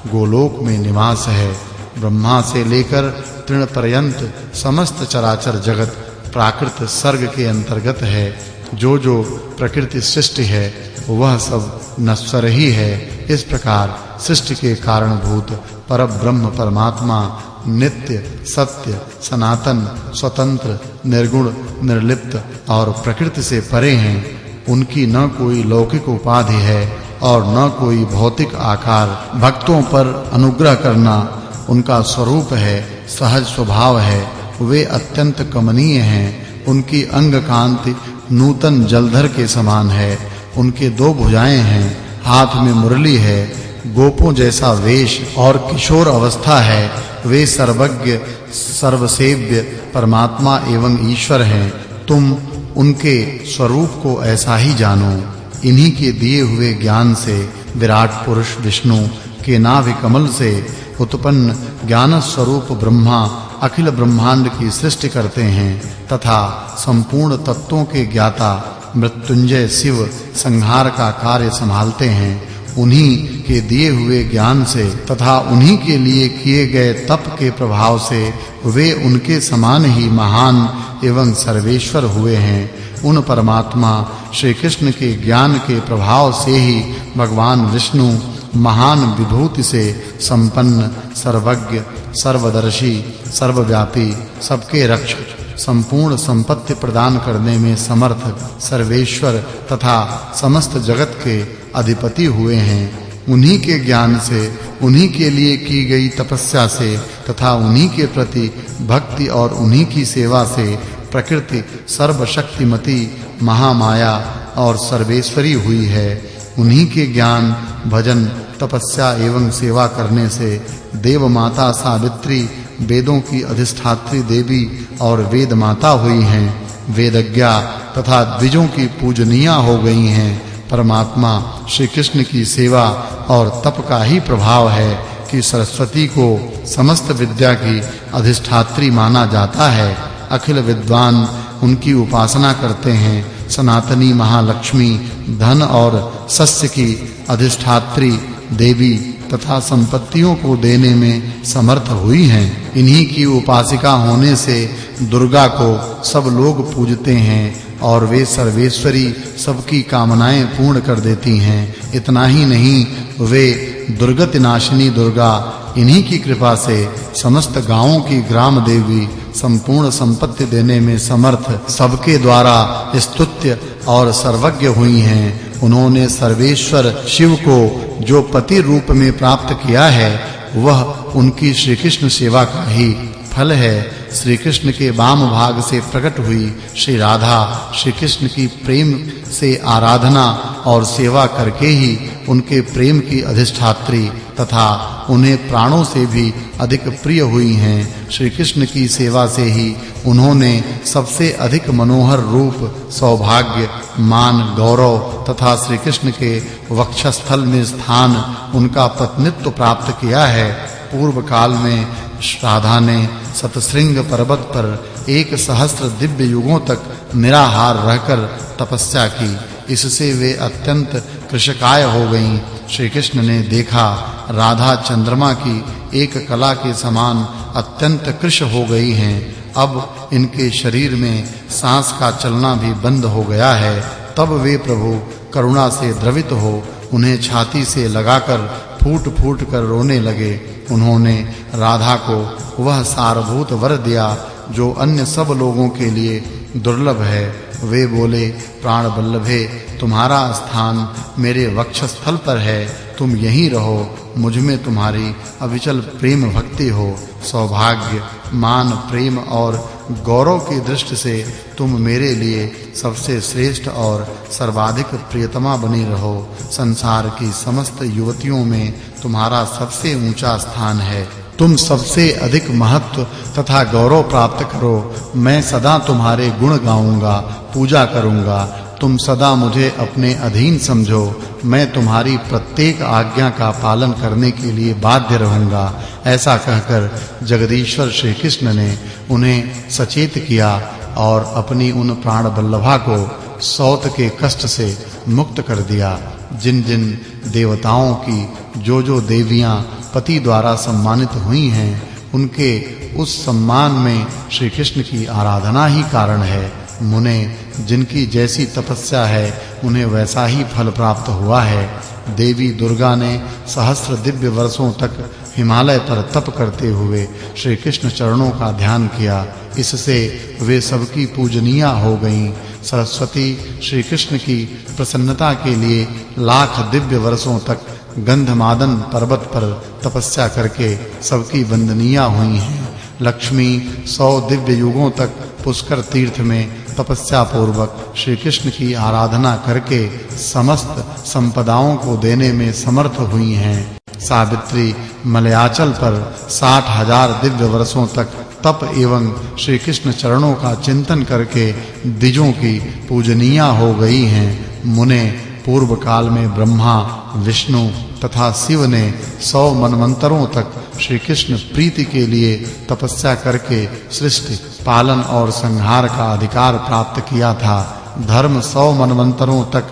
गोलोक में निवास है। ब्रह्मा से लेकर तृण पर्यंत समस्त चराचर जगत प्राकृत सर्ग के अंतर्गत है। जो जो प्रकृति सृष्टि है वह सब नश्वर ही है। इस प्रकार सृष्टि के कारणभूत परब्रह्म परमात्मा नित्य, सत्य, सनातन, स्वतंत्र, निर्गुण, निर्लिप्त और प्रकृति से परे हैं। उनकी न कोई लौकिक उपाधि है और न कोई भौतिक आकार। भक्तों पर अनुग्रह करना उनका स्वरूप है, सहज स्वभाव है। वे अत्यंत कमनीय हैं। उनकी अंग कांति नूतन जलधर के समान है। उनके 2 भुजाएं हैं, हाथ में मुरली है, गोपों जैसा वेश और किशोर अवस्था है। वे सर्वज्ञ, सर्वसेव्य परमात्मा एवं ईश्वर हैं। तुम उनके स्वरूप को ऐसा ही जानो। इन्हीं के दिए हुए ज्ञान से विराट पुरुष विष्णु के नाभि कमल से उत्पन्न ज्ञान स्वरूप ब्रह्मा अखिल ब्रह्मांड की सृष्टि करते हैं तथा संपूर्ण तत्वों के ज्ञाता मृत्युंजय शिव संहार का कार्य संभालते हैं। उन्हीं के दिए हुए ज्ञान से तथा उन्हीं के लिए किए गए तप के प्रभाव से वे उनके समान ही महान एवं सर्वेश्वर हुए हैं। उन परमात्मा श्री कृष्ण के ज्ञान के प्रभाव से ही भगवान विष्णु महान विभूति से संपन्न, सर्वज्ञ, सर्वदर्शी, सर्वव्यापी, सबके रक्षक, संपूर्ण संपत्ति प्रदान करने में समर्थ, सर्वेश्वर तथा समस्त जगत के अधिपति हुए हैं। उन्हीं के ज्ञान से, उन्हीं के लिए की गई तपस्या से तथा उन्हीं के प्रति भक्ति और उन्हीं की सेवा से प्रकृति सर्वशक्तिमती, महामाया और सर्वेश्वरी हुई है। उन्हीं के ज्ञान, भजन, तपस्या एवं सेवा करने से देव माता सावित्री वेदों की अधिष्ठात्री देवी और वेद माता हुई हैं। वेदज्ञा तथा द्विजों की पूजनीया हो गई हैं। परमात्मा श्री कृष्ण की सेवा और तप का ही प्रभाव है कि सरस्वती को समस्त विद्या की अधिष्ठात्री माना जाता है। अखिल विद्वान उनकी उपासना करते हैं। सनातनी महालक्ष्मी धन और सस्य की अधिष्ठात्री देवी तथा संपत्तियों को देने में समर्थ हुई हैं। इन्हीं की उपासिका होने से दुर्गा को सब लोग पूजते हैं और वे सर्वेश्वरी सबकी कामनाएं पूर्ण कर देती हैं। इतना ही नहीं, वे दुर्गति नाशिनी दुर्गा इन्हीं की कृपा से समस्त गांवों की ग्राम देवी, संपूर्ण संपत्ति देने में समर्थ, सबके द्वारा स्तुत्य और सर्वज्ञ हुई हैं। उन्होंने सर्वेश्वर शिव को जो पति रूप में प्राप्त किया है वह उनकी श्री कृष्ण सेवा का ही फल है। श्री कृष्ण के वाम भाग से प्रकट हुई श्री राधा श्री कृष्ण की प्रेम से आराधना और सेवा करके ही उनके प्रेम की अधिष्ठात्री तथा उन्हें प्राणों से भी अधिक प्रिय हुई हैं। श्री कृष्ण की सेवा से ही उन्होंने सबसे अधिक मनोहर रूप, सौभाग्य, मान, गौरव तथा श्री कृष्ण के वक्षस्थल में स्थान, उनका पत्नित्व प्राप्त किया है। पूर्व काल में राधा ने सतश्रृंग पर्वत पर 1,000 दिव्य युगों तक निराहार रहकर तपस्या की। इससे वे अत्यंत कृशकाय हो गईं। श्री कृष्ण ने देखा राधा चंद्रमा की एक कला के समान अत्यंत कृश हो गई हैं। अब इनके शरीर में सांस का चलना भी बंद हो गया है। तब वे प्रभु करुणा से द्रवित हो उन्हें छाती से लगाकर फूट-फूट कर रोने लगे। उन्होंने राधा को वह सारभूत वर दिया जो अन्य सब लोगों के लिए दुर्लभ है। वे बोले, प्राण वल्लभे, तुम्हारा स्थान मेरे वक्षस्थल पर है, तुम यहीं रहो। मुझ में तुम्हारी अविचल प्रेम भक्ति हो। सौभाग्य, मान, प्रेम और गौरव की दृष्टि से तुम मेरे लिए सबसे श्रेष्ठ और सर्वाधिक प्रियतमा बनी रहो। संसार की समस्त युवतियों में तुम्हारा सबसे ऊंचा स्थान है। तुम सबसे अधिक महत्व तथा गौरव प्राप्त करो। मैं सदा तुम्हारे गुण गाऊंगा, पूजा करूंगा। तुम सदा मुझे अपने अधीन समझो। मैं तुम्हारी प्रत्येक आज्ञा का पालन करने के लिए बाध्य रहूंगा। ऐसा कहकर जगदीश्वर श्री कृष्ण ने उन्हें सचेत किया और अपनी उन प्राण वल्लभा को सौत के कष्ट से मुक्त कर दिया। जिन-जिन देवताओं की जो देवियां पति द्वारा सम्मानित हुई हैं, उनके उस सम्मान में श्री कृष्ण की आराधना ही कारण है। मुने, जिनकी जैसी तपस्या है उन्हें वैसा ही फल प्राप्त हुआ है। देवी दुर्गा ने सहस्र दिव्य वर्षों तक हिमालय पर तप करते हुए श्री कृष्ण चरणों का ध्यान किया। इससे वे सबकी पूजनीय हो गईं। सरस्वती श्री कृष्ण की प्रसन्नता के लिए लाख दिव्य वर्षों तक गंधमादन पर्वत पर तपस्या करके सबकी वंदनीय हुई हैं। लक्ष्मी 100 दिव्य युगों तक पुष्कर तीर्थ में तपस्या पूर्वक श्री कृष्ण की आराधना करके समस्त संपदाओं को देने में समर्थ हुई हैं। सावित्री मलयाचल पर 60,000 दिव्य वर्षों तक तप एवं श्री कृष्ण चरणों का चिंतन करके द्विजों की पूजनीय हो गई हैं। मुने, पूर्व काल में ब्रह्मा, विष्णु तथा शिव ने 100 मनवंतरों तक श्री कृष्ण प्रीति के लिए तपस्या करके सृष्टि, पालन और संहार का अधिकार प्राप्त किया था। धर्म 100 मनवंतरों तक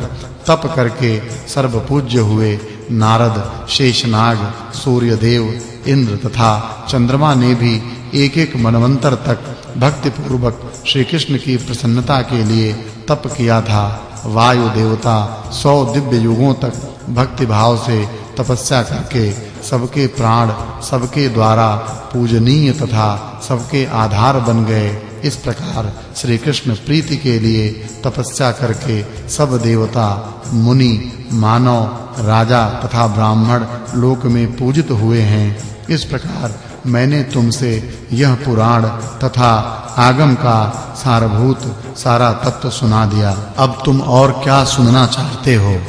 तप करके सर्वपूज्य हुए। नारद, शेषनाग, सूर्यदेव, इंद्र तथा चंद्रमा ने भी एक-एक मनवंतर तक भक्ति पूर्वक श्री कृष्ण की प्रसन्नता के लिए तप किया था। वायु देवता 100 दिव्य युगों तक भक्ति भाव से तपस्या करके सबके प्राण सबके द्वारा पूजनीय तथा सबके आधार बन गए। इस प्रकार श्री कृष्ण प्रीति के लिए तपस्या करके सब देवता, मुनि, मानव, राजा तथा ब्राह्मण लोक में पूजित हुए हैं। इस प्रकार मैंने तुमसे यह पुराण तथा आगम का सारभूत सारा तत्व सुना दिया। अब तुम और क्या सुनना चाहते हो?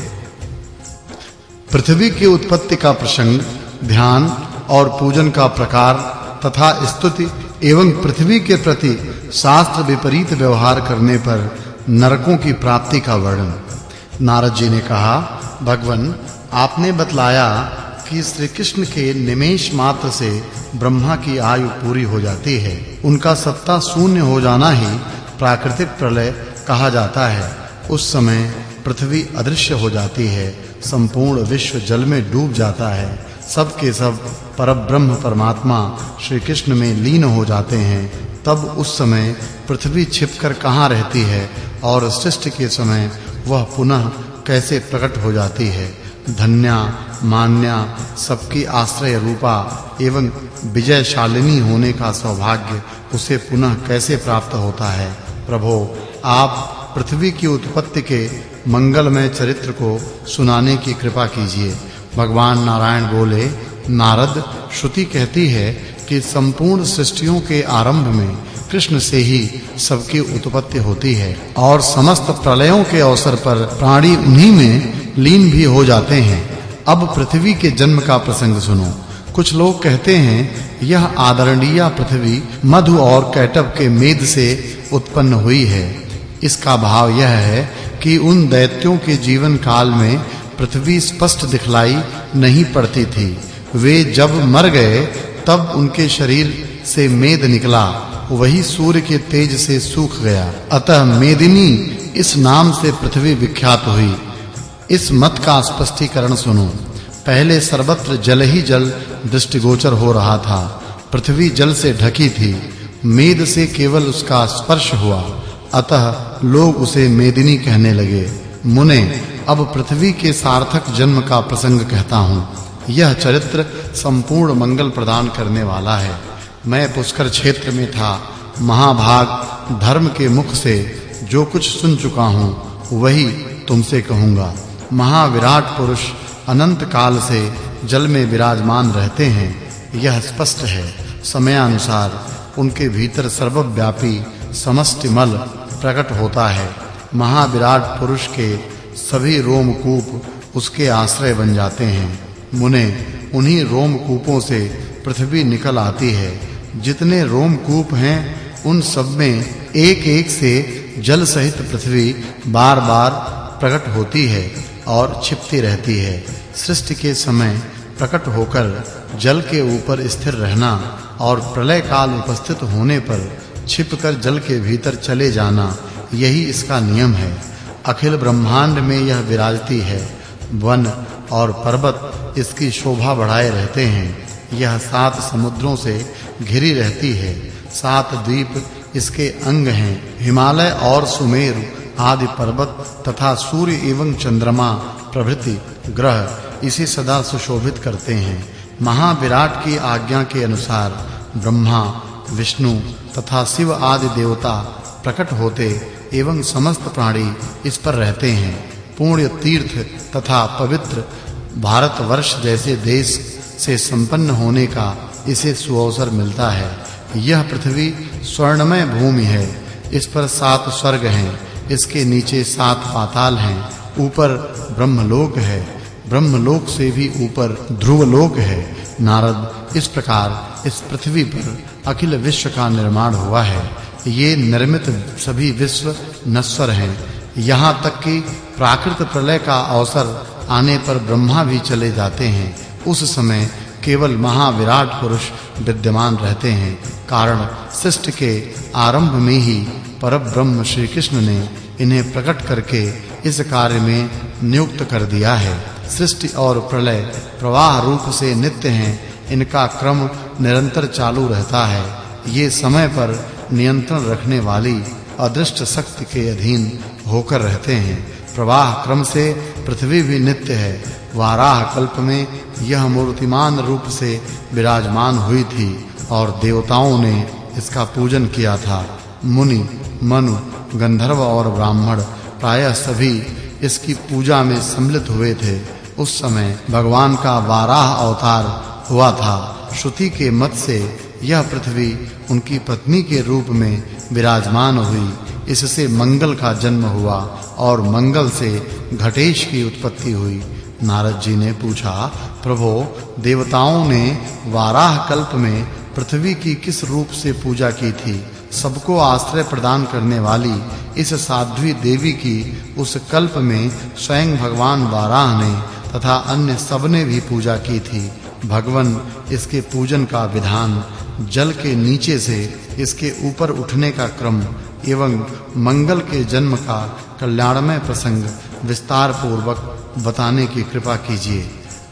पृथ्वी की उत्पत्ति का प्रसंग, ध्यान और पूजन का प्रकार तथा स्तुति एवं पृथ्वी के प्रति शास्त्र विपरीत व्यवहार करने पर नरकों की प्राप्ति का वर्णन। नारद जी ने कहा, भगवन, आपने बतलाया कि श्री कृष्ण के निमेष मात्र से ब्रह्मा की आयु पूरी हो जाती है। उनका सत्ता शून्य हो जाना ही प्राकृतिक प्रलय कहा जाता है। उस समय पृथ्वी अदृश्य हो जाती है, संपूर्ण विश्व जल में डूब जाता है। सब के सब परब्रह्म परमात्मा श्री कृष्ण में लीन हो जाते हैं। तब उस समय पृथ्वी छिपकर कहाँ रहती है और सृष्टि के समय वह पुनः कैसे प्रकट हो जाती है। धन्या, मान्या, सबकी आश्रय रूपा एवं विजयशालिनी होने का सौभाग्य उसे पुनः कैसे प्राप्त होता है। प्रभो, आप पृथ्वी की उत्पत्ति के मंगलमय चरित्र को सुनाने की कृपा कीजिए। भगवान नारायण बोले, नारद, श्रुति कहती है कि संपूर्ण सृष्टियों के आरंभ में कृष्ण से ही सबकी उत्पत्ति होती है और समस्त प्रलयों के अवसर पर प्राणी उन्हीं में लीन भी हो जाते हैं। अब पृथ्वी के जन्म का प्रसंग सुनो। कुछ लोग कहते हैं यह आदरणीय पृथ्वी मधु और कैटभ के मेद से उत्पन्न हुई है। इसका भाव यह है कि उन दैत्यों के जीवन काल में पृथ्वी स्पष्ट दिखलाई नहीं पड़ती थी। वे जब मर गए तब उनके शरीर से मेद निकला, वही सूर्य के तेज से सूख गया। अतः मेदिनी इस नाम से पृथ्वी विख्यात हुई। इस मत का स्पष्टीकरण सुनो। पहले सर्वत्र जल ही जल दृष्टिगोचर हो रहा था। पृथ्वी जल से ढकी थी, मेद से केवल उसका स्पर्श हुआ, अतः लोग उसे मेदिनी कहने लगे। मुने, अब पृथ्वी के सार्थक जन्म का प्रसंग कहता हूँ। यह चरित्र संपूर्ण मंगल प्रदान करने वाला है। मैं पुष्कर क्षेत्र में था। महाभाग धर्म के मुख से जो कुछ सुन चुका हूँ वही तुमसे कहूँगा। महाविराट पुरुष अनंत काल से जल में विराजमान रहते हैं, यह स्पष्ट है। समयानुसार उनके भीतर सर्वव्यापी समष्टि मल प्रकट होता है। महाविराट पुरुष के सभी रोमकूप उसके आश्रय बन जाते हैं। मुने, उन्हीं रोमकूपों से पृथ्वी निकल आती है। जितने रोमकूप हैं उन सब में एक-एक से जल सहित पृथ्वी बार-बार प्रकट होती है और छिपती रहती है। सृष्टि के समय प्रकट होकर जल के ऊपर स्थिर रहना और प्रलय काल उपस्थित होने पर छिपकर जल के भीतर चले जाना, यही इसका नियम है। अखिल ब्रह्मांड में यह विराजती है। वन और पर्वत इसकी शोभा बढ़ाए रहते हैं। यह 7 समुद्रों से घिरी रहती है। 7 द्वीप इसके अंग हैं। हिमालय और सुमेरु आदि पर्वत तथा सूर्य एवं चंद्रमा प्रभृति ग्रह इसे सदा सुशोभित करते हैं। महाविराट की आज्ञा के अनुसार ब्रह्मा, विष्णु तथा शिव आदि देवता प्रकट होते एवं समस्त प्राणी इस पर रहते हैं। पुण्य तीर्थ तथा पवित्र भारतवर्ष जैसे देश से संपन्न होने का इसे सुअवसर मिलता है। यह पृथ्वी स्वर्णमय भूमि है। इस पर 7 स्वर्ग हैं। इसके नीचे 7 पाताल हैं। ऊपर ब्रह्मलोक है। ब्रह्मलोक से भी ऊपर ध्रुवलोक है। नारद, इस प्रकार इस पृथ्वी पर अखिल विश्व का निर्माण हुआ है। ये निर्मित सभी विश्व नश्वर हैं। यहाँ तक कि प्राकृत प्रलय का अवसर आने पर ब्रह्मा भी चले जाते हैं। उस समय केवल महाविराट पुरुष विद्यमान रहते हैं। कारण सृष्टि के आरंभ में ही परब्रह्म श्री कृष्ण ने इन्हें प्रकट करके इस कार्य में नियुक्त कर दिया है। सृष्टि और प्रलय प्रवाह रूप से नित्य हैं। इनका क्रम निरंतर चालू रहता है। ये समय पर नियंत्रण रखने वाली अदृष्ट शक्ति के अधीन होकर रहते हैं। प्रवाह क्रम से पृथ्वी भी नित्य है। वाराह कल्प में यह मूर्तिमान रूप से विराजमान हुई थी और देवताओं ने इसका पूजन किया था। मुनि, मनु, गंधर्व और ब्राह्मण प्रायः सभी इसकी पूजा में सम्मिलित हुए थे। उस समय भगवान का वाराह अवतार हुआ था। श्रुति के मत से यह पृथ्वी उनकी पत्नी के रूप में विराजमान हुई। इससे मंगल का जन्म हुआ और मंगल से घटेश की उत्पत्ति हुई। नारद जी ने पूछा, प्रभो, देवताओं ने वाराह कल्प में पृथ्वी की किस रूप से पूजा की थी? सबको आश्रय प्रदान करने वाली इस साध्वी देवी की उस कल्प में स्वयं भगवान वाराह ने तथा अन्य सबने भी पूजा की थी। भगवान इसके पूजन का विधान, जल के नीचे से इसके ऊपर उठने का क्रम एवं मंगल के जन्म का कल्याणमय प्रसंग विस्तार पूर्वक बताने की कृपा कीजिए।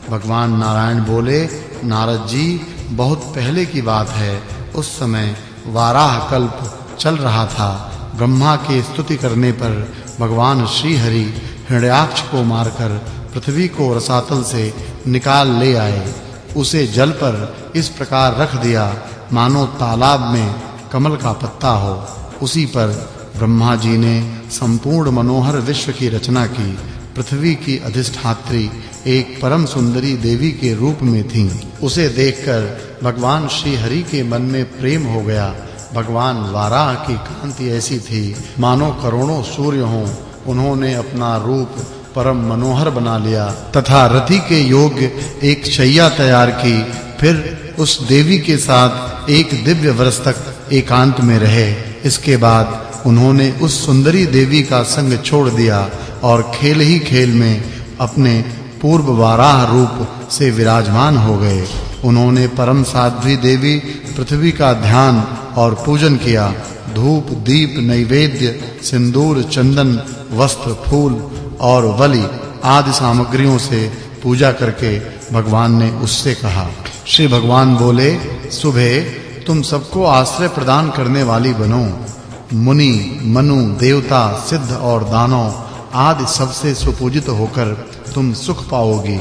भगवान नारायण बोले, नारद जी, बहुत पहले की बात है। उस समय वाराह कल्प चल रहा था। ब्रह्मा की स्तुति करने पर भगवान श्री हरि हिरण्याक्ष को मारकर पृथ्वी को रसातल से निकाल ले आए। उसे जल पर इस प्रकार रख दिया मानो तालाब में कमल का पत्ता हो। उसी पर ब्रह्मा जी ने संपूर्ण मनोहर विश्व की रचना की। पृथ्वी की अधिष्ठात्री एक परम सुंदरी देवी के रूप में थीं। उसे देखकर भगवान श्री हरि के मन में प्रेम हो गया। भगवान वाराह की कांति ऐसी थी मानो करोड़ों सूर्य हों। उन्होंने अपना रूप परम मनोहर बना लिया तथा रति के योग्य एक शैया तैयार की। फिर उस देवी के साथ एक दिव्य वर्ष तक एकांत में रहे। इसके बाद उन्होंने उस सुंदरी देवी का संग छोड़ दिया और खेल ही खेल में अपने पूर्व वाराह रूप से विराजमान हो गए। उन्होंने परम साध्वी देवी पृथ्वी का ध्यान और पूजन किया। धूप, दीप, नैवेद्य, सिंदूर, चंदन, वस्त्र, फूल और बलि आदि सामग्रियों से पूजा करके भगवान ने उससे कहा। श्री भगवान बोले, सुबह तुम सबको आश्रय प्रदान करने वाली बनो। मुनि, मनु, देवता, सिद्ध और दानव आदि सबसे सुपूजित होकर तुम सुख पाओगी।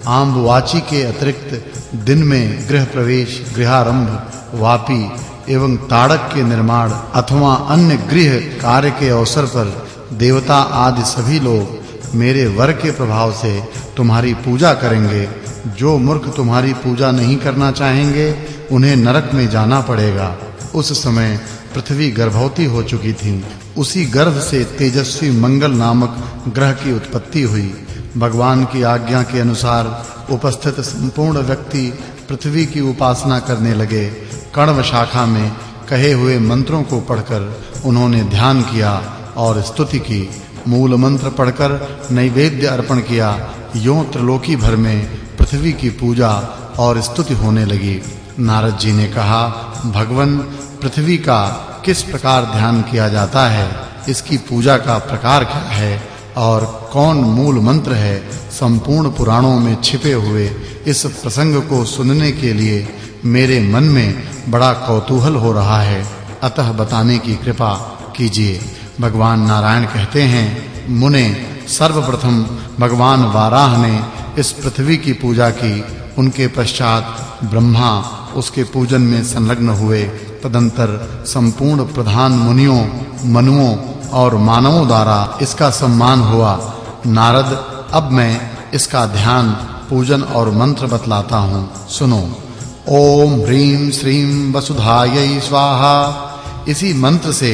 आम्बवाची के अतिरिक्त दिन में गृह प्रवेश, गृहारंभ, वापी एवं ताड़क के निर्माण अथवा अन्य गृह कार्य के अवसर पर देवता आदि सभी लोग मेरे वर के प्रभाव से तुम्हारी पूजा करेंगे। जो मूर्ख तुम्हारी पूजा नहीं करना चाहेंगे उन्हें नरक में जाना पड़ेगा। उस समय पृथ्वी गर्भवती हो चुकी थी। उसी गर्भ से तेजस्वी मंगल नामक ग्रह की उत्पत्ति हुई। भगवान की आज्ञा के अनुसार उपस्थित संपूर्ण व्यक्ति पृथ्वी की उपासना करने लगे। कण्व शाखा में कहे हुए मंत्रों को पढ़कर उन्होंने ध्यान किया और स्तुति की। मूल मंत्र पढ़कर नैवेद्य अर्पण किया। यों त्रिलोकी भर में पृथ्वी की पूजा और स्तुति होने लगी। नारद जी ने कहा, भगवान पृथ्वी का किस प्रकार ध्यान किया जाता है? इसकी पूजा का प्रकार क्या है और कौन मूल मंत्र है? संपूर्ण पुराणों में छिपे हुए इस प्रसंग को सुनने के लिए मेरे मन में बड़ा कौतूहल हो रहा है। अतः बताने की कृपा कीजिए। भगवान नारायण कहते हैं, मुने, सर्वप्रथम भगवान वाराह ने इस पृथ्वी की पूजा की। उनके पश्चात ब्रह्मा उसके पूजन में संलग्न हुए। तदंतर संपूर्ण प्रधान मुनियों, मनुओं और मानवों द्वारा इसका सम्मान हुआ। नारद, अब मैं इसका ध्यान, पूजन और मंत्र बतलाता हूँ, सुनो। ओम ह्रीं श्रीं वसुधायै स्वाहा। इसी मंत्र से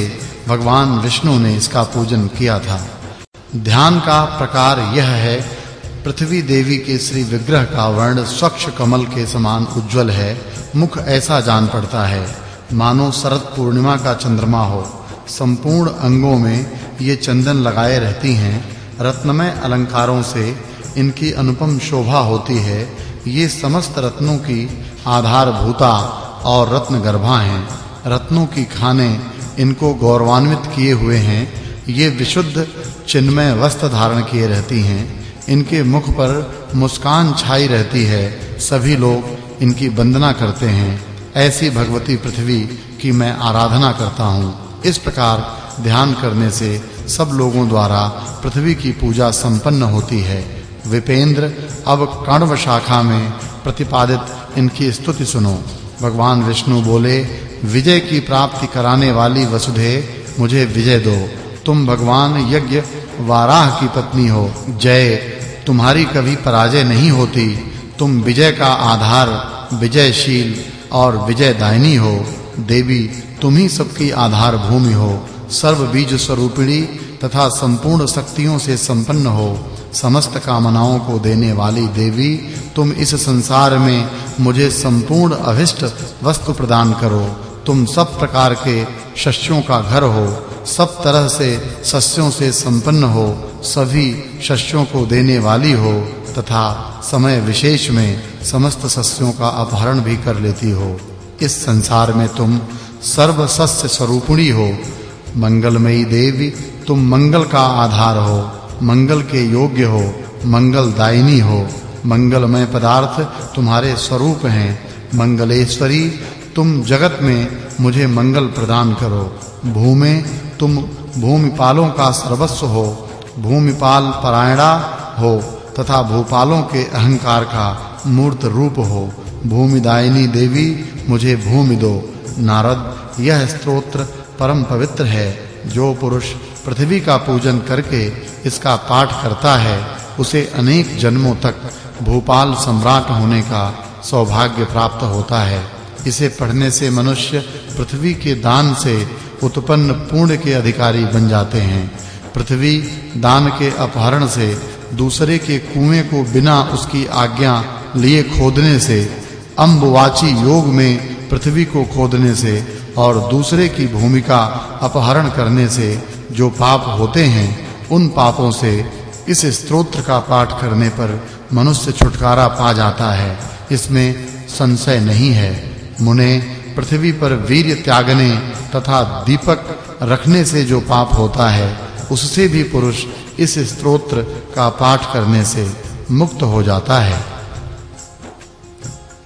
भगवान विष्णु ने इसका पूजन किया था। ध्यान का प्रकार यह है, पृथ्वी देवी के श्री विग्रह का वर्ण स्वच्छ कमल के समान उज्जवल है। मुख ऐसा जान पड़ता है मानो शरद पूर्णिमा का चंद्रमा हो। संपूर्ण अंगों में ये चंदन लगाए रहती हैं। रत्नमय अलंकारों से इनकी अनुपम शोभा होती है। ये समस्त रत्नों की आधारभूता और रत्न गर्भा हैं। रत्नों की खाने इनको गौरवान्वित किए हुए हैं। ये विशुद्ध चिन्मय वस्त्र धारण किए रहती हैं। इनके मुख पर मुस्कान छाई रहती है। सभी लोग इनकी वंदना करते हैं। ऐसी भगवती पृथ्वी की मैं आराधना करता हूँ। इस प्रकार ध्यान करने से सब लोगों द्वारा पृथ्वी की पूजा संपन्न होती है। विपेंद्र, अब कण्व शाखा में प्रतिपादित इनकी स्तुति सुनो। भगवान विष्णु बोले, विजय की प्राप्ति कराने वाली वसुधे, मुझे विजय दो। तुम भगवान यज्ञ वाराह की पत्नी हो। जय, तुम्हारी कभी पराजय नहीं होती। तुम विजय का आधार, विजयशील और विजयदायिनी हो। देवी, तुम ही सबकी आधार भूमि हो। सर्व बीज स्वरूपिणी तथा संपूर्ण शक्तियों से संपन्न हो। समस्त कामनाओं को देने वाली देवी, तुम इस संसार में मुझे संपूर्ण अभिष्ट वस्तु प्रदान करो। तुम सब प्रकार के शस्यों का घर हो। सब तरह से शस्यों से संपन्न हो। सभी शस्यों को देने वाली हो तथा समय विशेष में समस्त शस्यों का अपहरण भी कर लेती हो। इस संसार में तुम सर्व शस्य स्वरूपिणी हो। मंगलमयी देवी, तुम मंगल का आधार हो। मंगल के योग्य हो। मंगलदायिनी हो। मंगलमय पदार्थ तुम्हारे स्वरूप हैं। मंगलेश्वरी, तुम जगत में मुझे मंगल प्रदान करो। भूमे, तुम भूमिपालों का सर्वस्व हो। भूमिपाल परायणा हो तथा भूपालों के अहंकार का मूर्त रूप हो। भूमिदायिनी देवी, मुझे भूमि दो। नारद, यह स्तोत्र परम पवित्र है। जो पुरुष पृथ्वी का पूजन करके इसका पाठ करता है, उसे अनेक जन्मों तक भूपाल सम्राट होने का सौभाग्य प्राप्त होता है। इसे पढ़ने से मनुष्य पृथ्वी के दान से उत्पन्न पुण्य के अधिकारी बन जाते हैं। पृथ्वी दान के अपहरण से, दूसरे के कुएं को बिना उसकी आज्ञा लिए खोदने से, अम्बुवाची योग में पृथ्वी को खोदने से और दूसरे की भूमि का अपहरण करने से जो पाप होते हैं, उन पापों से इस स्तोत्र का पाठ करने पर मनुष्य छुटकारा पा जाता है। इसमें संशय नहीं है। मुने, पृथ्वी पर वीर्य त्यागने तथा दीपक रखने से जो पाप होता है, उससे भी पुरुष इस स्तोत्र का पाठ करने से मुक्त हो जाता है।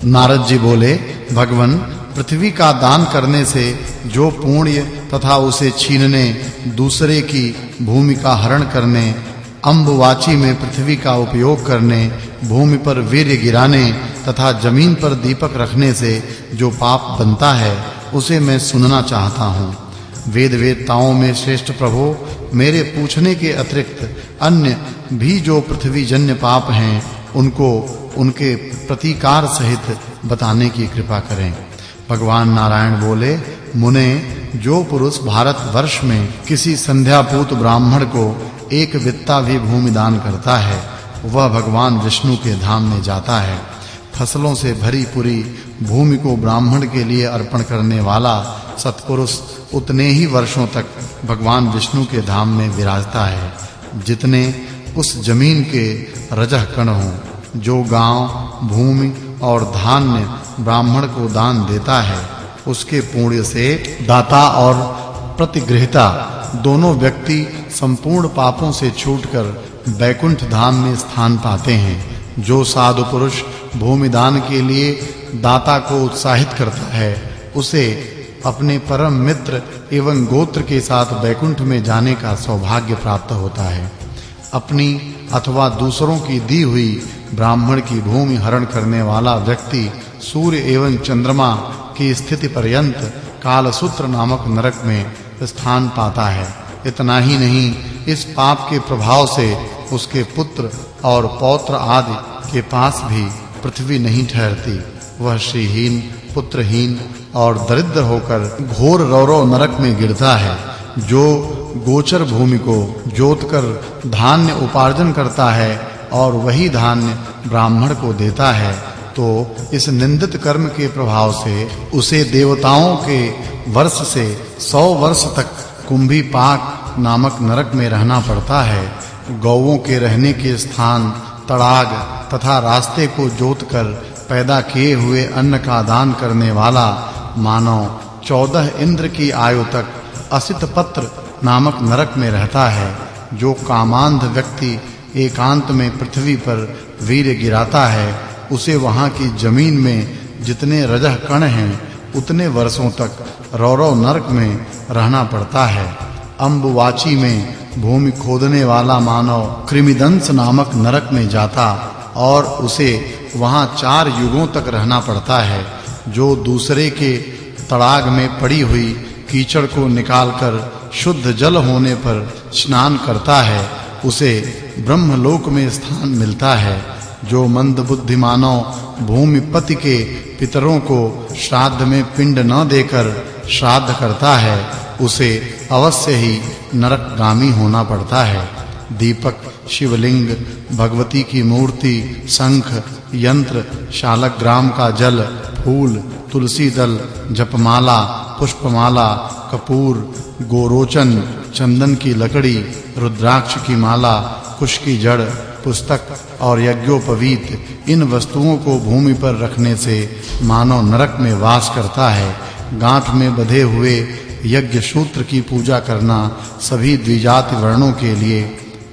नारद जी बोले, भगवन, पृथ्वी का दान करने से जो पुण्य तथा उसे छीनने, दूसरे की भूमि का हरण करने, अम्बुवाची में पृथ्वी का उपयोग करने, भूमि पर वीर्य गिराने तथा जमीन पर दीपक रखने से जो पाप बनता है, उसे मैं सुनना चाहता हूँ। वेद वेदताओं में श्रेष्ठ प्रभु, मेरे पूछने के अतिरिक्त अन्य भी जो पृथ्वी जन्य पाप हैं, उनको उनके प्रतिकार सहित बताने की कृपा करें। भगवान नारायण बोले, मुने, जो पुरुष भारत वर्ष में किसी संध्यापूत ब्राह्मण को एक वित्ता भी भूमि दान करता है, वह भगवान विष्णु के धाम में जाता है। फसलों से भरी पूरी भूमि को ब्राह्मण के लिए अर्पण करने वाला सत्पुरुष उतने ही वर्षों तक भगवान विष्णु के धाम में विराजता है जितने उस जमीन के रजह कण हों। जो गांव, भूमि और धान्य ब्राह्मण को दान देता है, उसके पुण्य से दाता और प्रतिगृहिता दोनों व्यक्ति संपूर्ण पापों से छूटकर बैकुंठ धाम में स्थान पाते हैं। जो साधु पुरुष भूमि दान के लिए दाता को उत्साहित करता है, उसे अपने परम मित्र एवं गोत्र के साथ वैकुंठ में जाने का सौभाग्य प्राप्त होता है। अपनी अथवा दूसरों की दी हुई ब्राह्मण की भूमि हरण करने वाला व्यक्ति सूर्य एवं चंद्रमा की स्थिति पर्यंत कालसूत्र नामक नरक में स्थान पाता है। इतना ही नहीं, इस पाप के प्रभाव से उसके पुत्र और पौत्र आदि के पास भी पृथ्वी नहीं ठहरती। वह श्रीहीन, पुत्रहीन और दरिद्र होकर घोर रौरव नरक में गिरता है। जो गोचर भूमि को जोतकर धान्य उपार्जन करता है और वही धान्य ब्राह्मण को देता है, तो इस निंदित कर्म के प्रभाव से उसे देवताओं के वर्ष से 100 वर्ष तक कुंभीपाक नामक नरक में रहना पड़ता है। गौओं के रहने के स्थान, तड़ाग तथा रास्ते को जोतकर पैदा किए हुए अन्न का दान करने वाला मानव 14 इंद्र की आयु तक असित पत्र नामक नरक में रहता है। जो कामांध व्यक्ति एकांत में पृथ्वी पर वीर्य गिराता है, उसे वहां की जमीन में जितने रजह कण हैं उतने वर्षों तक रौरव नरक में रहना पड़ता है। अम्बुवाची में भूमि खोदने वाला मानव कृमिदंश नामक नरक में जाता और उसे वहां 4 युगों तक रहना पड़ता है। जो दूसरे के तड़ाग में पड़ी हुई कीचड़ को निकालकर शुद्ध जल होने पर स्नान करता है, उसे ब्रह्मलोक में स्थान मिलता है। जो मंदबुद्धि मानव भूमिपति के पितरों को श्राद्ध में पिंड न देकर श्राद्ध करता है, उसे अवश्य ही नरकगामी होना पड़ता है। दीपक, शिवलिंग, भगवती की मूर्ति, शंख, यंत्र, शालग्राम का जल, फूल, तुलसी दल, जपमाला, पुष्पमाला, कपूर, गोरोचन, चंदन की लकड़ी, रुद्राक्ष की माला, कुश की जड़, पुस्तक और यज्ञोपवीत, इन वस्तुओं को भूमि पर रखने से मानव नरक में वास करता है। गांठ में बंधे हुए यज्ञ सूत्र की पूजा करना सभी द्विजाति वर्णों के लिए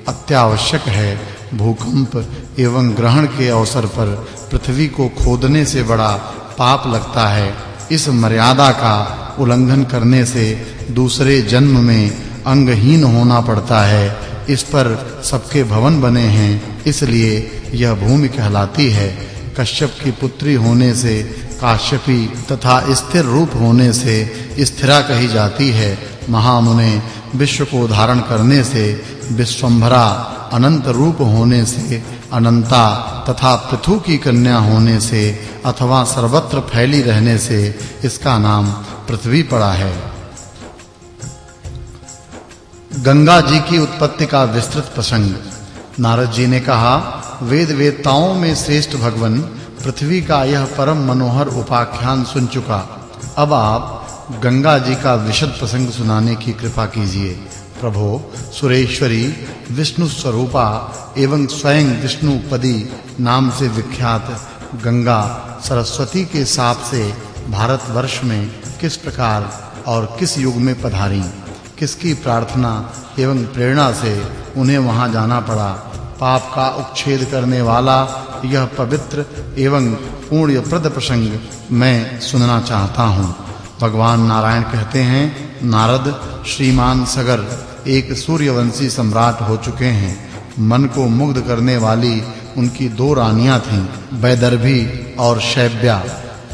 अत्यावश्यक है। भूकंप एवं ग्रहण के अवसर पर पृथ्वी को खोदने से बड़ा पाप लगता है। इस मर्यादा का उल्लंघन करने से दूसरे जन्म में अंगहीन होना पड़ता है। इस पर सबके भवन बने हैं, इसलिए यह भूमि कहलाती है। कश्यप की पुत्री होने से काश्यपी तथा स्थिर रूप होने से स्थिरा कही जाती है। महामुने विश्व को धारण करने से विश्वंभरा, अनंत रूप होने से अनंता तथा पृथु की कन्या होने से अथवा सर्वत्र फैली रहने से इसका नाम पृथ्वी पड़ा है। गंगा जी की उत्पत्ति का विस्तृत प्रसंग। नारद जी ने कहा, वेद वेदताओं में श्रेष्ठ भगवन पृथ्वी का यह परम मनोहर उपाख्यान सुन चुका। अब आप गंगा जी का विशद प्रसंग सुनाने की कृपा कीजिए। प्रभो, सुरेश्वरी, विष्णु स्वरूपा एवं स्वयं विष्णुपदी नाम से विख्यात गंगा सरस्वती के साप से भारतवर्ष में किस प्रकार और किस युग में पधारी, किसकी प्रार्थना एवं प्रेरणा से उन्हें वहां जाना पड़ा। पाप का उपच्छेद करने वाला यह पवित्र एवं पुण्यप्रद प्रसंग मैं सुनना चाहता हूँ। भगवान नारायण कहते हैं, नारद, श्रीमान सगर एक सूर्यवंशी सम्राट हो चुके हैं। मन को मुग्ध करने वाली उनकी 2 रानियां थीं, वैदर्भी और शैव्या।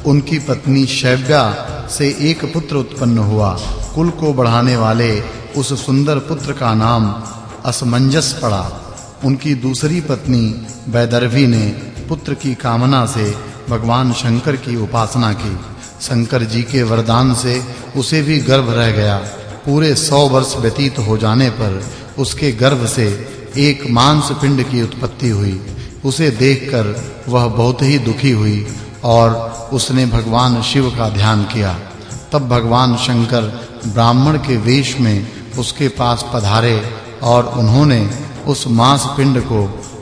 उनकी पत्नी शैव्या से एक पुत्र उत्पन्न हुआ। कुल को बढ़ाने वाले उस सुंदर पुत्र का नाम असमंजस पड़ा। उनकी दूसरी पत्नी वैदर्भी ने पुत्र की कामना से भगवान शंकर की उपासना की। शंकर जी के वरदान से उसे भी गर्भ रह गया। पूरे 100 वर्ष व्यतीत हो जाने पर उसके गर्भ से एक मांस पिंड की उत्पत्ति हुई। उसे देखकर वह बहुत ही दुखी हुई और उसने भगवान शिव का ध्यान किया। तब भगवान शंकर ब्राह्मण के वेश में उसके पास पधारे और उन्होंने उस मांस पिंड को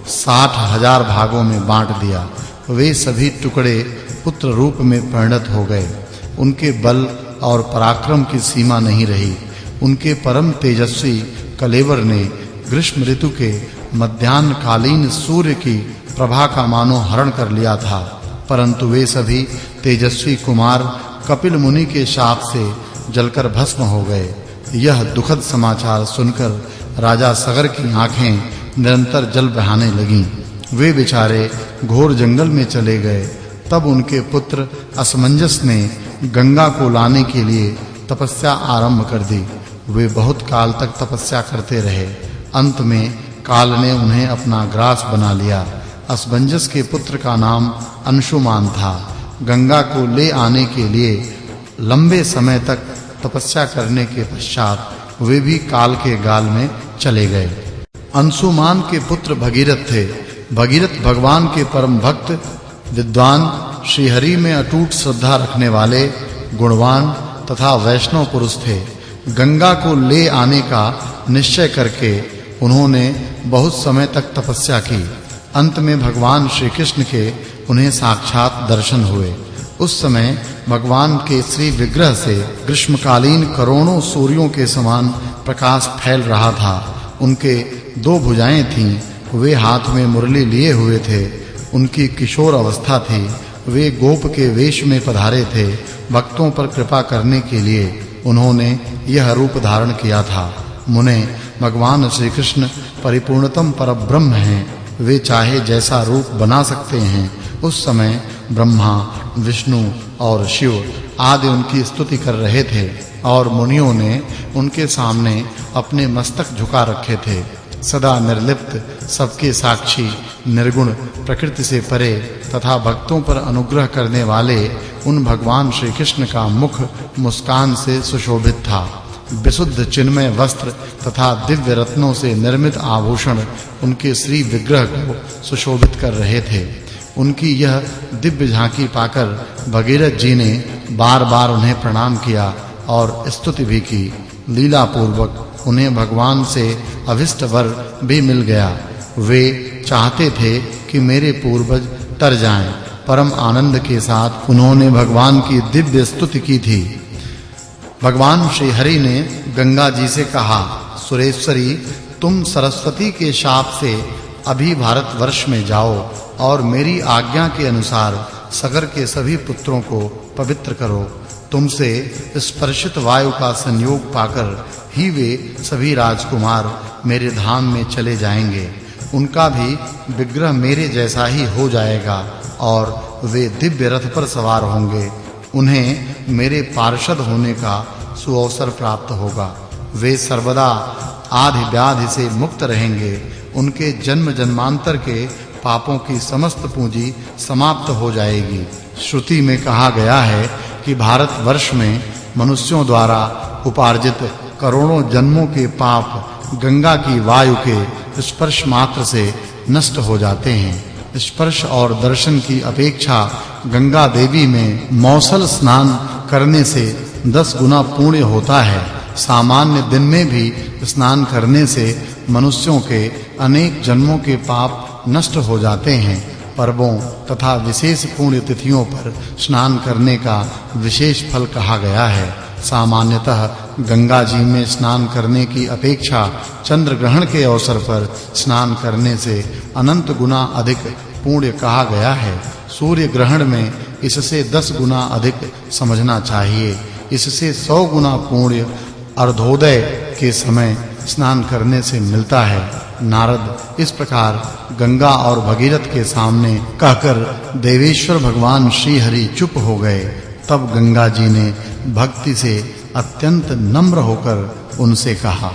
60,000 भागों में बांट दिया। वे सभी टुकड़े पुत्र रूप में परिणत हो गए। उनके बल और पराक्रम की सीमा नहीं रही। उनके परम तेजस्वी कलेवर ने ग्रीष्म ऋतु के मध्याह्नकालीन सूर्य की प्रभा का मानो हरण कर लिया था, परंतु वे सभी तेजस्वी कुमार कपिल मुनि के शाप से जलकर भस्म हो गए। यह दुखद समाचार सुनकर राजा सगर की आंखें निरंतर जल बहाने लगीं। वे बेचारे घोर जंगल में चले गए। तब उनके पुत्र असमंजस ने गंगा को लाने के लिए तपस्या आरंभ कर दी। वे बहुत काल तक तपस्या करते रहे। अंत में काल ने उन्हें अपना ग्रास बना लिया। असमंजस के पुत्र का नाम अंशुमान था। गंगा को ले आने के लिए लंबे समय तक तपस्या करने के पश्चात वे भी काल के गाल में चले गए। अंशुमान के पुत्र भगीरथ थे। भगीरथ भगवान के परम भक्त, विद्वान, श्री हरि में अटूट श्रद्धा रखने वाले, गुणवान तथा वैष्णव पुरुष थे। गंगा को ले आने का निश्चय करके उन्होंने बहुत समय तक तपस्या की। अंत में भगवान श्री कृष्ण के उन्हें साक्षात दर्शन हुए। उस समय भगवान के श्री विग्रह से ग्रीष्मकालीन करोड़ों सूर्यों के समान प्रकाश फैल रहा था। उनके 2 भुजाएं थीं। वे हाथ में मुरली लिए हुए थे। उनकी किशोर अवस्था थी। वे गोप के वेश में पधारे थे। भक्तों पर कृपा करने के लिए उन्होंने यह रूप धारण किया था। मुने, भगवान श्री कृष्ण परिपूर्णतम परब्रह्म हैं। वे चाहे जैसा रूप बना सकते हैं। उस समय ब्रह्मा, विष्णु और शिव आदि उनकी स्तुति कर रहे थे और मुनियों ने उनके सामने अपने मस्तक झुका रखे थे। सदा निर्लिप्त, सबके साक्षी, निर्गुण, प्रकृति से परे तथा भक्तों पर अनुग्रह करने वाले उन भगवान श्री कृष्ण का मुख मुस्कान से सुशोभित था। विशुद्ध चिन्मय वस्त्र तथा दिव्य रत्नों से निर्मित आभूषण उनके श्री विग्रह को सुशोभित कर रहे थे। उनकी यह दिव्य झांकी पाकर भगीरथ जी ने बार-बार उन्हें प्रणाम किया और स्तुति भी की। लीला पूर्वक उन्हें भगवान से अभिष्ट वर भी मिल गया। वे चाहते थे कि मेरे पूर्वज तर जाएं। परम आनंद के साथ उन्होंने भगवान की दिव्य स्तुति की थी। भगवान श्री हरि ने गंगा जी से कहा, सुरेश्वरी, तुम सरस्वती के शाप से अभी भारतवर्ष में जाओ और मेरी आज्ञा के अनुसार सगर के सभी पुत्रों को पवित्र करो। तुमसे स्पर्शित वायु का संयोग पाकर ही वे सभी राजकुमार मेरे धाम में चले जाएंगे। उनका भी विग्रह मेरे जैसा ही हो जाएगा और वे दिव्य रथ पर सवार होंगे। उन्हें मेरे पार्षद होने का सुअवसर प्राप्त होगा। वे सर्वदा आदि व्याधि से मुक्त रहेंगे। उनके जन्म जन्मांतर के पापों की समस्त पूंजी समाप्त हो जाएगी। श्रुति में कहा गया है कि भारतवर्ष में मनुष्यों द्वारा उपार्जित करोड़ों जन्मों के पाप गंगा की वायु के स्पर्श मात्र से नष्ट हो जाते हैं। स्पर्श और दर्शन की अपेक्षा गंगा देवी में मौसल स्नान करने से 10 गुना पुण्य होता है। सामान्य दिन में भी स्नान करने से मनुष्यों के अनेक जन्मों के पाप नष्ट हो जाते हैं। पर्वों तथा विशेष पुण्य तिथियों पर स्नान करने का विशेष फल कहा गया है। सामान्यतः गंगा जी में स्नान करने की अपेक्षा चंद्र ग्रहण के अवसर पर स्नान करने से अनंत गुना अधिक पुण्य कहा गया है। सूर्य ग्रहण में इससे 10 गुना अधिक समझना चाहिए। इससे 100 गुना पुण्य अर्धोदय के समय स्नान करने से मिलता है। नारद इस प्रकार गंगा और भगीरथ के सामने कहकर देवेश्वर भगवान श्री हरि चुप हो गए। तब गंगा जी ने भक्ति से अत्यंत नम्र होकर उनसे कहा।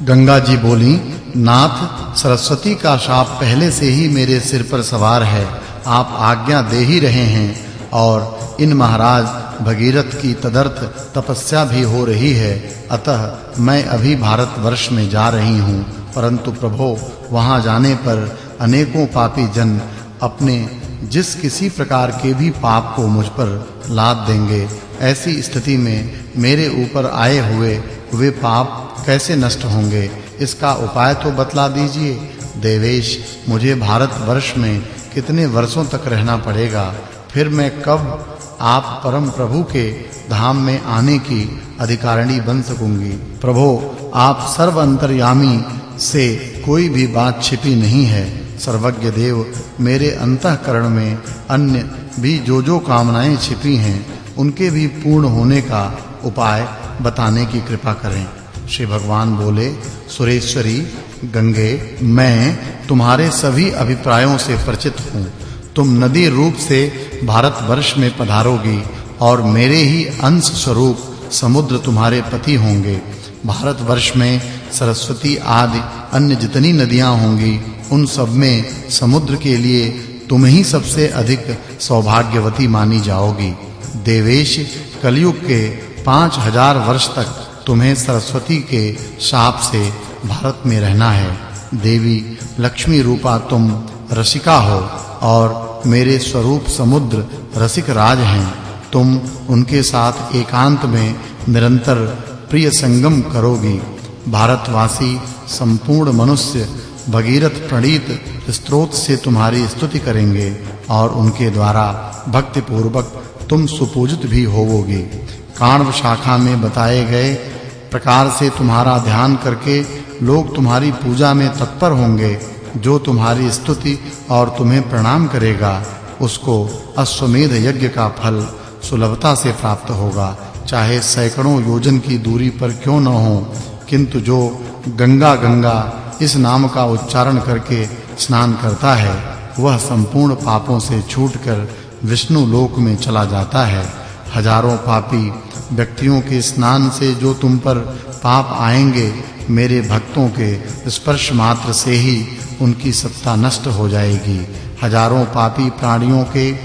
गंगा जी बोली, नाथ, सरस्वती का शाप पहले से ही मेरे सिर पर सवार है। आप आज्ञा दे ही रहे हैं और इन महाराज भगीरथ की तदर्थ तपस्या भी हो रही है। अतः मैं अभी भारतवर्ष में जा रही हूँ। परंतु प्रभो, वहां जाने पर अनेकों पापी जन अपने जिस किसी प्रकार के भी पाप को मुझ पर लाद देंगे। ऐसी स्थिति में मेरे ऊपर आए हुए वे पाप कैसे नष्ट होंगे? इसका उपाय तो बतला दीजिए। देवेश, मुझे भारतवर्ष में कितने वर्षों तक रहना पड़ेगा? फिर मैं कब आप परम प्रभु के धाम में आने की अधिकारिणी बन सकूंगी? प्रभो, आप सर्व अंतर्यामी से कोई भी बात छिपी नहीं है। सर्वज्ञ देव, मेरे अंतःकरण में अन्य भी जो कामनाएं छिपी हैं, उनके भी पूर्ण होने का उपाय बताने की कृपा करें। श्री भगवान बोले, सुरेश्वरी गंगे, मैं तुम्हारे सभी अभिप्रायों से परिचित हूँ। तुम नदी रूप से भारतवर्ष में पधारोगी और मेरे ही अंश स्वरूप समुद्र तुम्हारे पति होंगे। भारतवर्ष में सरस्वती आदि अन्य जितनी नदियां होंगी, उन सब में समुद्र के लिए तुम ही सबसे अधिक सौभाग्यवती मानी जाओगी। देवेश, कलयुग के 5000 वर्ष तक तुम्हें सरस्वती के शाप से भारत में रहना है। देवी लक्ष्मी रूपा तुम रसिका हो और मेरे स्वरूप समुद्र रसिक राज हैं। तुम उनके साथ एकांत में निरंतर प्रिय संगम करोगी। भारतवासी संपूर्ण मनुष्य भगीरथ प्रणीत स्तोत्र से तुम्हारी स्तुति करेंगे और उनके द्वारा भक्ति पूर्वक तुम सुपूजित भी होवोगी। काण्व शाखा में बताए गए प्रकार से तुम्हारा ध्यान करके लोग तुम्हारी पूजा में तत्पर होंगे। जो तुम्हारी स्तुति और तुम्हें प्रणाम करेगा, उसको अश्वमेध यज्ञ का फल सुलभता से प्राप्त होगा, चाहे सैकड़ों योजन की दूरी पर क्यों न हो। किंतु जो गंगा गंगा इस नाम का उच्चारण करके स्नान करता है, वह संपूर्ण पापों से छूटकर विष्णु लोक में चला जाता है। हजारों पापी व्यक्तियों के स्नान से जो तुम पर पाप आएंगे, मेरे भक्तों के स्पर्श मात्र से ही उनकी सत्ता नष्ट हो जाएगी। हजारों पापी प्राणियों के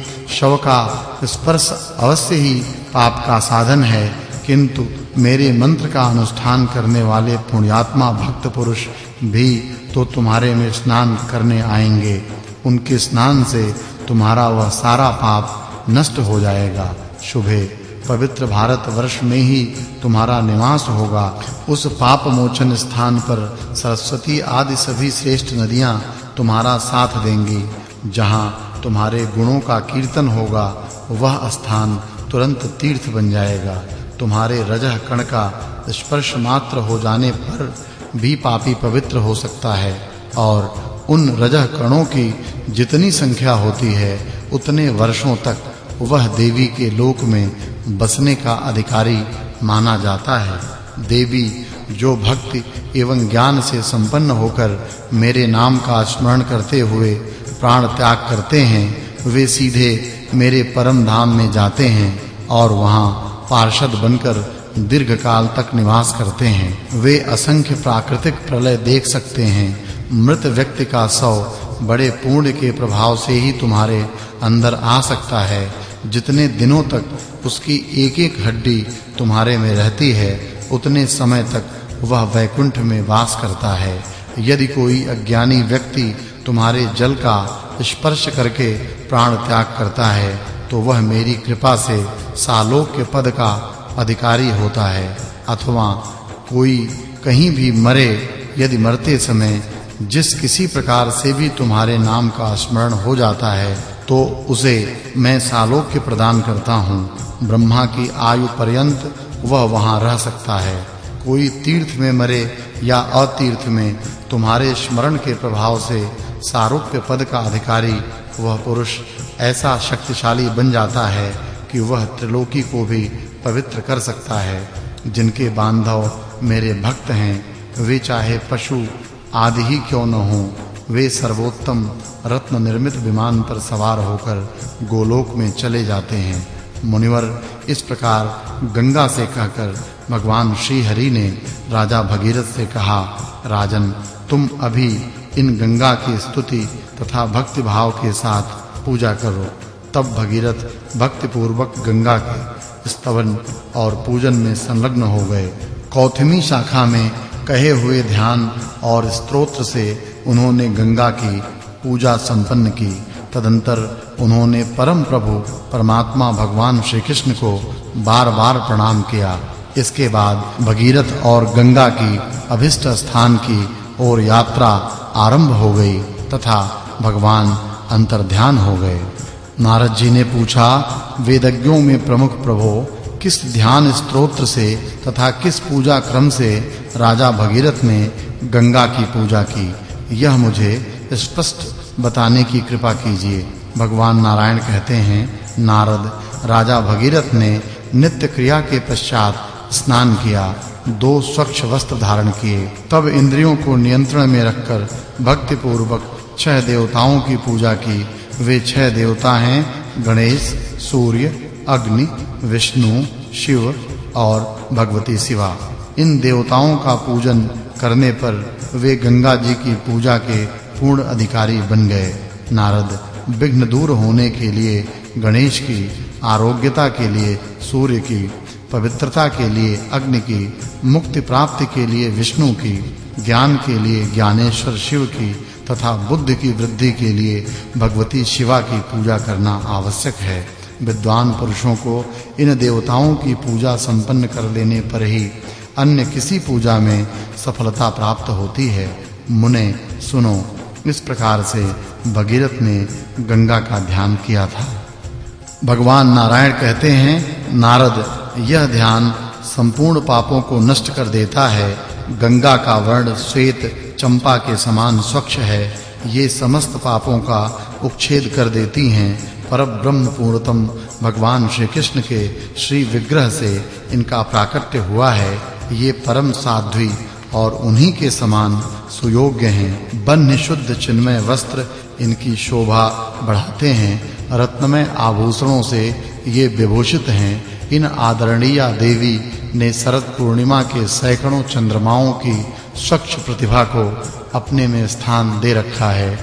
शव का स्पर्श अवश्य ही पाप का साधन है, किंतु मेरे मंत्र का अनुष्ठान करने वाले पुण्यात्मा भक्त पुरुष भी तो तुम्हारे में स्नान करने आएंगे। उनके स्नान से तुम्हारा वह सारा पाप नष्ट हो जाएगा। शुभे पवित्र भारतवर्ष में ही तुम्हारा निवास होगा। उस पाप मोचन स्थान पर सरस्वती आदि सभी श्रेष्ठ नदियां तुम्हारा साथ देंगी। जहां तुम्हारे गुणों का कीर्तन होगा, वह स्थान तुरंत तीर्थ बन जाएगा। तुम्हारे रजः कण का स्पर्श मात्र हो जाने पर भी पापी पवित्र हो सकता है और उन रजः कणों की जितनी संख्या होती है, उतने वर्षों तक वह देवी के लोक में बसने का अधिकारी माना जाता है। देवी, जो भक्ति एवं ज्ञान से संपन्न होकर मेरे नाम का स्मरण करते हुए प्राण त्याग करते हैं, वे सीधे मेरे परम धाम में जाते हैं और वहां पार्षद बनकर दीर्घ काल तक निवास करते हैं। वे असंख्य प्राकृतिक प्रलय देख सकते हैं। मृत व्यक्ति का शव बड़े पुण्य के प्रभाव से ही तुम्हारे अंदर आ सकता है। जितने दिनों तक उसकी एक-एक हड्डी तुम्हारे में रहती है, उतने समय तक वह वैकुंठ में वास करता है। यदि कोई अज्ञानी व्यक्ति तुम्हारे जल का स्पर्श करके प्राण त्याग करता है, तो वह मेरी कृपा से सालोक्य पद का अधिकारी होता है। अथवा कोई कहीं भी मरे, यदि मरते समय जिस किसी प्रकार से भी तुम्हारे नाम का स्मरण हो जाता है, तो उसे मैं सालोक्य प्रदान करता हूँ। ब्रह्मा की आयु पर्यंत वह वहां रह सकता है। कोई तीर्थ में मरे या अतीर्थ में तुम्हारे स्मरण के प्रभाव से सारूप्य पद का अधिकारी वह पुरुष ऐसा शक्तिशाली बन जाता है कि वह त्रिलोकी को भी पवित्र कर सकता है। जिनके बांधव मेरे भक्त हैं, वे चाहे पशु आदि ही क्यों न हों, वे सर्वोत्तम रत्न निर्मित विमान पर सवार होकर गोलोक में चले जाते हैं। मुनिवर, इस प्रकार गंगा से कहकर भगवान श्री हरि ने राजा भगीरथ से कहा, राजन, तुम अभी इन गंगा की स्तुति तथा भक्ति भाव के साथ पूजा करो। तब भगीरथ भक्ति पूर्वक गंगा के स्तवन और पूजन में संलग्न हो गए। कौथमी शाखा में कहे हुए ध्यान और स्तोत्र से उन्होंने गंगा की पूजा संपन्न की। तदंतर उन्होंने परम प्रभु परमात्मा भगवान श्री कृष्ण को बार-बार प्रणाम किया। इसके बाद भगीरथ और गंगा की अभिष्ट स्थान की ओर यात्रा आरंभ हो गई तथा भगवान अंतर्ध्यान हो गए। नारद जी ने पूछा, वेदज्ञों में प्रमुख प्रभो, किस ध्यान स्तोत्र से तथा किस पूजा क्रम से राजा भगीरथ ने गंगा की पूजा की, यह मुझे स्पष्ट बताने की कृपा कीजिए। भगवान नारायण कहते हैं, नारद, राजा भगीरथ ने नित्य क्रिया के पश्चात स्नान किया, 2 स्वच्छ वस्त्र धारण किए, तब इंद्रियों को नियंत्रण में रखकर भक्ति पूर्वक 6 देवताओं की पूजा की। वे 6 देवता हैं गणेश, सूर्य, अग्नि, विष्णु, शिव और भगवती शिवा। इन देवताओं का पूजन करने पर वे गंगा जी की पूजा के पूर्ण अधिकारी बन गए। नारद विघ्न दूर होने के लिए गणेश की, आरोग्यता के लिए सूर्य की, पवित्रता के लिए अग्नि की, मुक्ति प्राप्ति के लिए विष्णु की, ज्ञान के लिए ज्ञानेश्वर शिव की तथा बुद्धि की वृद्धि के लिए भगवती शिवा की पूजा करना आवश्यक है। विद्वान पुरुषों को इन देवताओं की पूजा संपन्न कर लेने पर ही अन्य किसी पूजा में सफलता प्राप्त होती है। मुने सुनो, इस प्रकार से भगीरथ ने गंगा का ध्यान किया था। भगवान नारायण कहते हैं, नारद, यह ध्यान संपूर्ण पापों को नष्ट कर देता है। गंगा का वर्ण श्वेत चंपा के समान स्वच्छ है। ये समस्त पापों का उपच्छेद कर देती हैं। परब्रह्म पूर्णतम भगवान श्री कृष्ण के श्री विग्रह से इनका प्राकट्य हुआ है। ये परम साध्वी और उन्हीं के समान सुयोग्य हैं। बन्य शुद्ध चिन्मय वस्त्र इनकी शोभा बढ़ाते हैं। रत्नमय आभूषणों से ये विभूषित हैं। इन आदरणीय देवी ने शरद पूर्णिमा के सैकड़ों चंद्रमाओं की स्वच्छ प्रतिभा को अपने में स्थान दे रखा है।